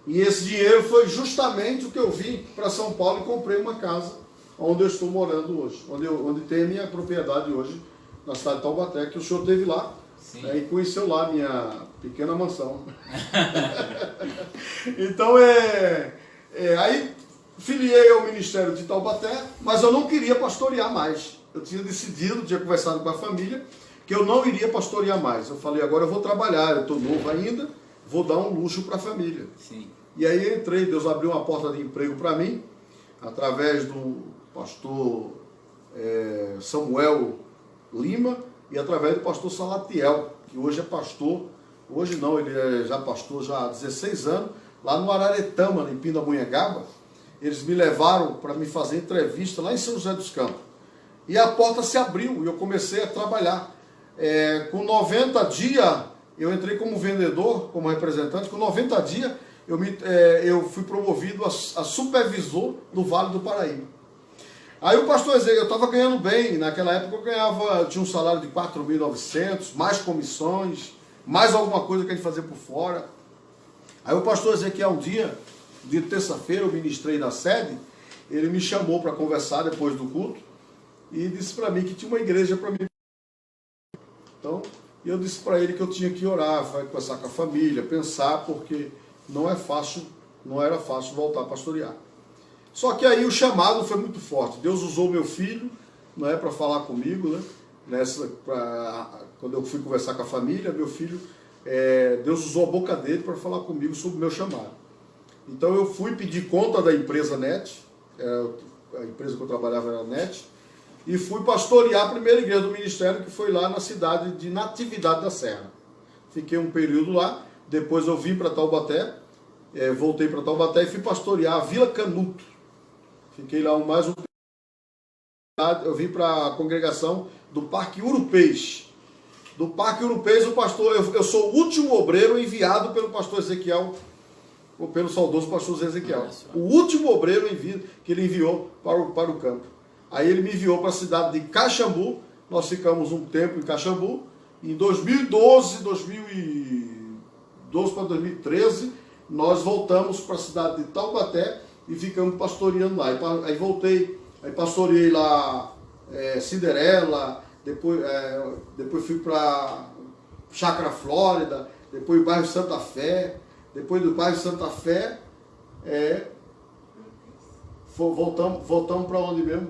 E esse dinheiro foi justamente o que eu vim para São Paulo e comprei uma casa onde eu estou morando hoje. Onde tem a minha propriedade hoje, na cidade de Taubaté, que o senhor esteve lá. E conheceu lá a minha pequena mansão. Então, aí filiei ao Ministério de Taubaté, mas eu não queria pastorear mais. Eu tinha decidido, tinha conversado com a família, que eu não iria pastorear mais. Eu falei, agora eu vou trabalhar, eu estou novo ainda, vou dar um luxo para a família. Sim. E aí eu entrei, Deus abriu uma porta de emprego para mim, através do pastor Samuel Lima e através do pastor Salatiel, que hoje é pastor, hoje não, ele é já pastor já há 16 anos, lá no Araretama, em Pindamonhangaba. Eles me levaram para me fazer entrevista lá em São José dos Campos. E a porta se abriu e eu comecei a trabalhar. Com 90 dias, eu entrei como vendedor, como representante. Com 90 dias, eu fui promovido a supervisor do Vale do Paraíba. Aí o pastor Ezequiel, eu estava ganhando bem. Naquela época eu tinha um salário de 4.900, mais comissões, mais alguma coisa que a gente fazia por fora. Aí o pastor Ezequiel, um dia de terça-feira, eu ministrei na sede, ele me chamou para conversar depois do culto e disse para mim que tinha uma igreja para mim. Então, eu disse para ele que eu tinha que orar, conversar com a família, pensar, porque não era fácil voltar a pastorear. Só que aí o chamado foi muito forte. Deus usou meu filho, não é, para falar comigo, né? Quando eu fui conversar com a família, meu filho, Deus usou a boca dele para falar comigo sobre o meu chamado. Então eu fui pedir conta da empresa NET, a empresa que eu trabalhava era a NET, e fui pastorear a primeira igreja do ministério, que foi lá na cidade de Natividade da Serra. Fiquei um período lá, depois eu vim para Taubaté, voltei para Taubaté e fui pastorear a Vila Canuto. Fiquei lá mais um período. Eu vim para a congregação do Parque Urupês. Do Parque Urupês, eu sou o último obreiro enviado pelo pastor Ezequiel, ou pelo saudoso pastor Ezequiel. O último obreiro que ele enviou para o campo. Aí ele me enviou para a cidade de Caxambu. Nós ficamos um tempo em Caxambu. Em 2012 para 2013, nós voltamos para a cidade de Taubaté e ficamos pastoreando lá. Aí voltei, aí pastoreei lá Cinderela, depois fui para Chácara Flórida, depois o bairro Santa Fé, depois do bairro Santa Fé, voltamos para onde mesmo?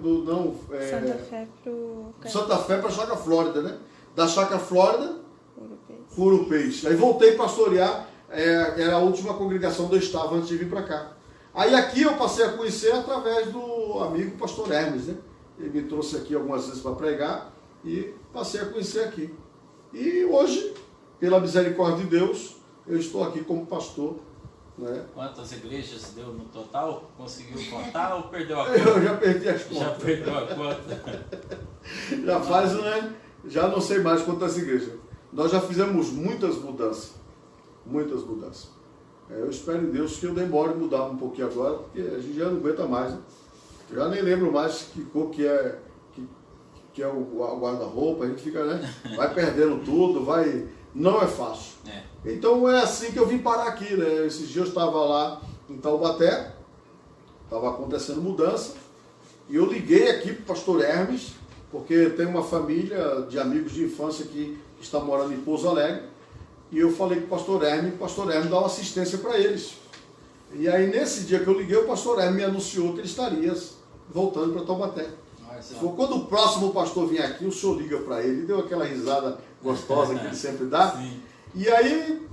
Santa Fé pro... Santa Fé para Chácara Flórida, né? Da Chácara Flórida, Urupês. Aí voltei a pastorear, era a última congregação onde eu estava antes de vir para cá. Aí aqui eu passei a conhecer através do amigo pastor Hermes, né? Ele me trouxe aqui algumas vezes para pregar e passei a conhecer aqui. E hoje, pela misericórdia de Deus, eu estou aqui como pastor. Né? Quantas igrejas deu no total? Conseguiu contar ou perdeu a conta? Eu já perdi as contas. Já perdeu a conta. Já faz, né? Já não sei mais quantas igrejas. Nós já fizemos muitas mudanças. Muitas mudanças. Eu espero em Deus que eu demore a mudar um pouquinho agora, porque a gente já não aguenta mais. Né? Eu já nem lembro mais que cor que é o guarda-roupa, a gente fica, né? Vai perdendo tudo, não é fácil. Então é assim que eu vim parar aqui, né? Esses dias eu estava lá em Taubaté, estava acontecendo mudança, e eu liguei aqui para o pastor Hermes, porque tem uma família de amigos de infância que está morando em Pouso Alegre, e eu falei com o pastor Hermes dá uma assistência para eles. E aí nesse dia que eu liguei, o pastor Hermes me anunciou que ele estaria voltando para Taubaté. Quando o próximo pastor vier aqui, o senhor liga para ele, deu aquela risada gostosa que ele sempre dá. Sim. E aí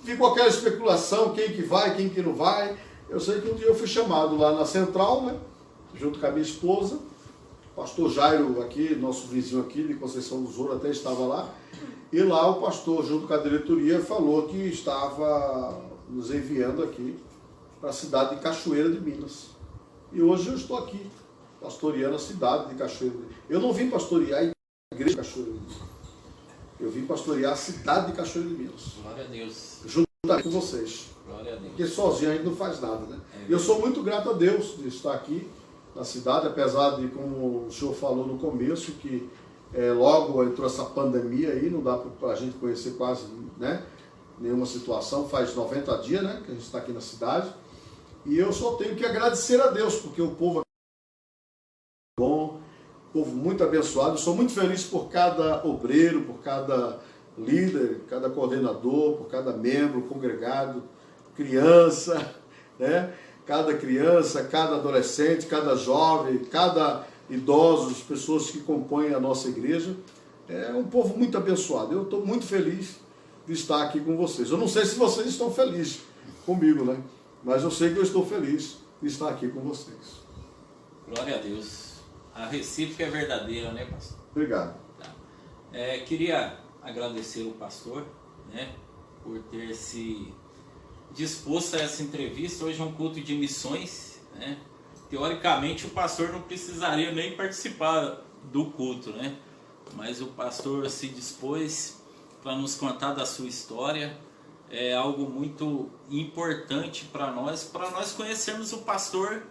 ficou aquela especulação, quem que vai, quem que não vai. Eu sei que um dia eu fui chamado lá na central, né, junto com a minha esposa. O pastor Jairo aqui, nosso vizinho aqui de Conceição do Zoro, até estava lá. E lá o pastor, junto com a diretoria, falou que estava nos enviando aqui para a cidade de Cachoeira de Minas. E hoje eu estou aqui, pastoreando a cidade de Cachoeira de Minas. Eu não vim pastorear a igreja de Cachoeira de Minas. Eu vim pastorear a cidade de Cachoeira de Minas. Glória a Deus. Juntamente com vocês. Glória a Deus. Porque sozinho a gente não faz nada, né? E eu sou muito grato a Deus de estar aqui na cidade, apesar de, como o senhor falou no começo, que logo entrou essa pandemia aí, não dá para a gente conhecer quase, né, nenhuma situação, faz 90 dias, né, que a gente está aqui na cidade, e eu só tenho que agradecer a Deus, porque o povo é bom, povo muito abençoado. Eu sou muito feliz por cada obreiro, por cada líder, cada coordenador, por cada membro congregado, criança, né? Cada criança, cada adolescente, cada jovem, cada idosos, pessoas que compõem a nossa igreja. É um povo muito abençoado. Eu estou muito feliz de estar aqui com vocês. Eu não sei se vocês estão felizes comigo, né? Mas eu sei que eu estou feliz de estar aqui com vocês. Glória a Deus. A recíproca é verdadeira, né, pastor? Obrigado. Tá. Queria agradecer o pastor, né, por ter se disposto a essa entrevista. Hoje é um culto de missões, né? Teoricamente o pastor não precisaria nem participar do culto, né? Mas o pastor se dispôs para nos contar da sua história. É algo muito importante para nós conhecermos o pastor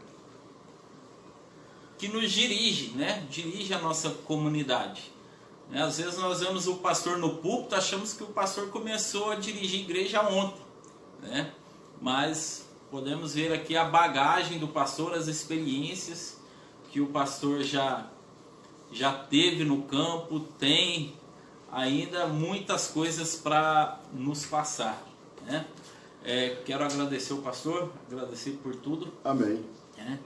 que nos dirige, né? Dirige a nossa comunidade. Às vezes nós vemos o pastor no púlpito, achamos que o pastor começou a dirigir a igreja ontem, né? Mas podemos ver aqui a bagagem do pastor, as experiências que o pastor já teve no campo, tem ainda muitas coisas para nos passar, né? Quero agradecer o pastor, agradecer por tudo. Amém. Né?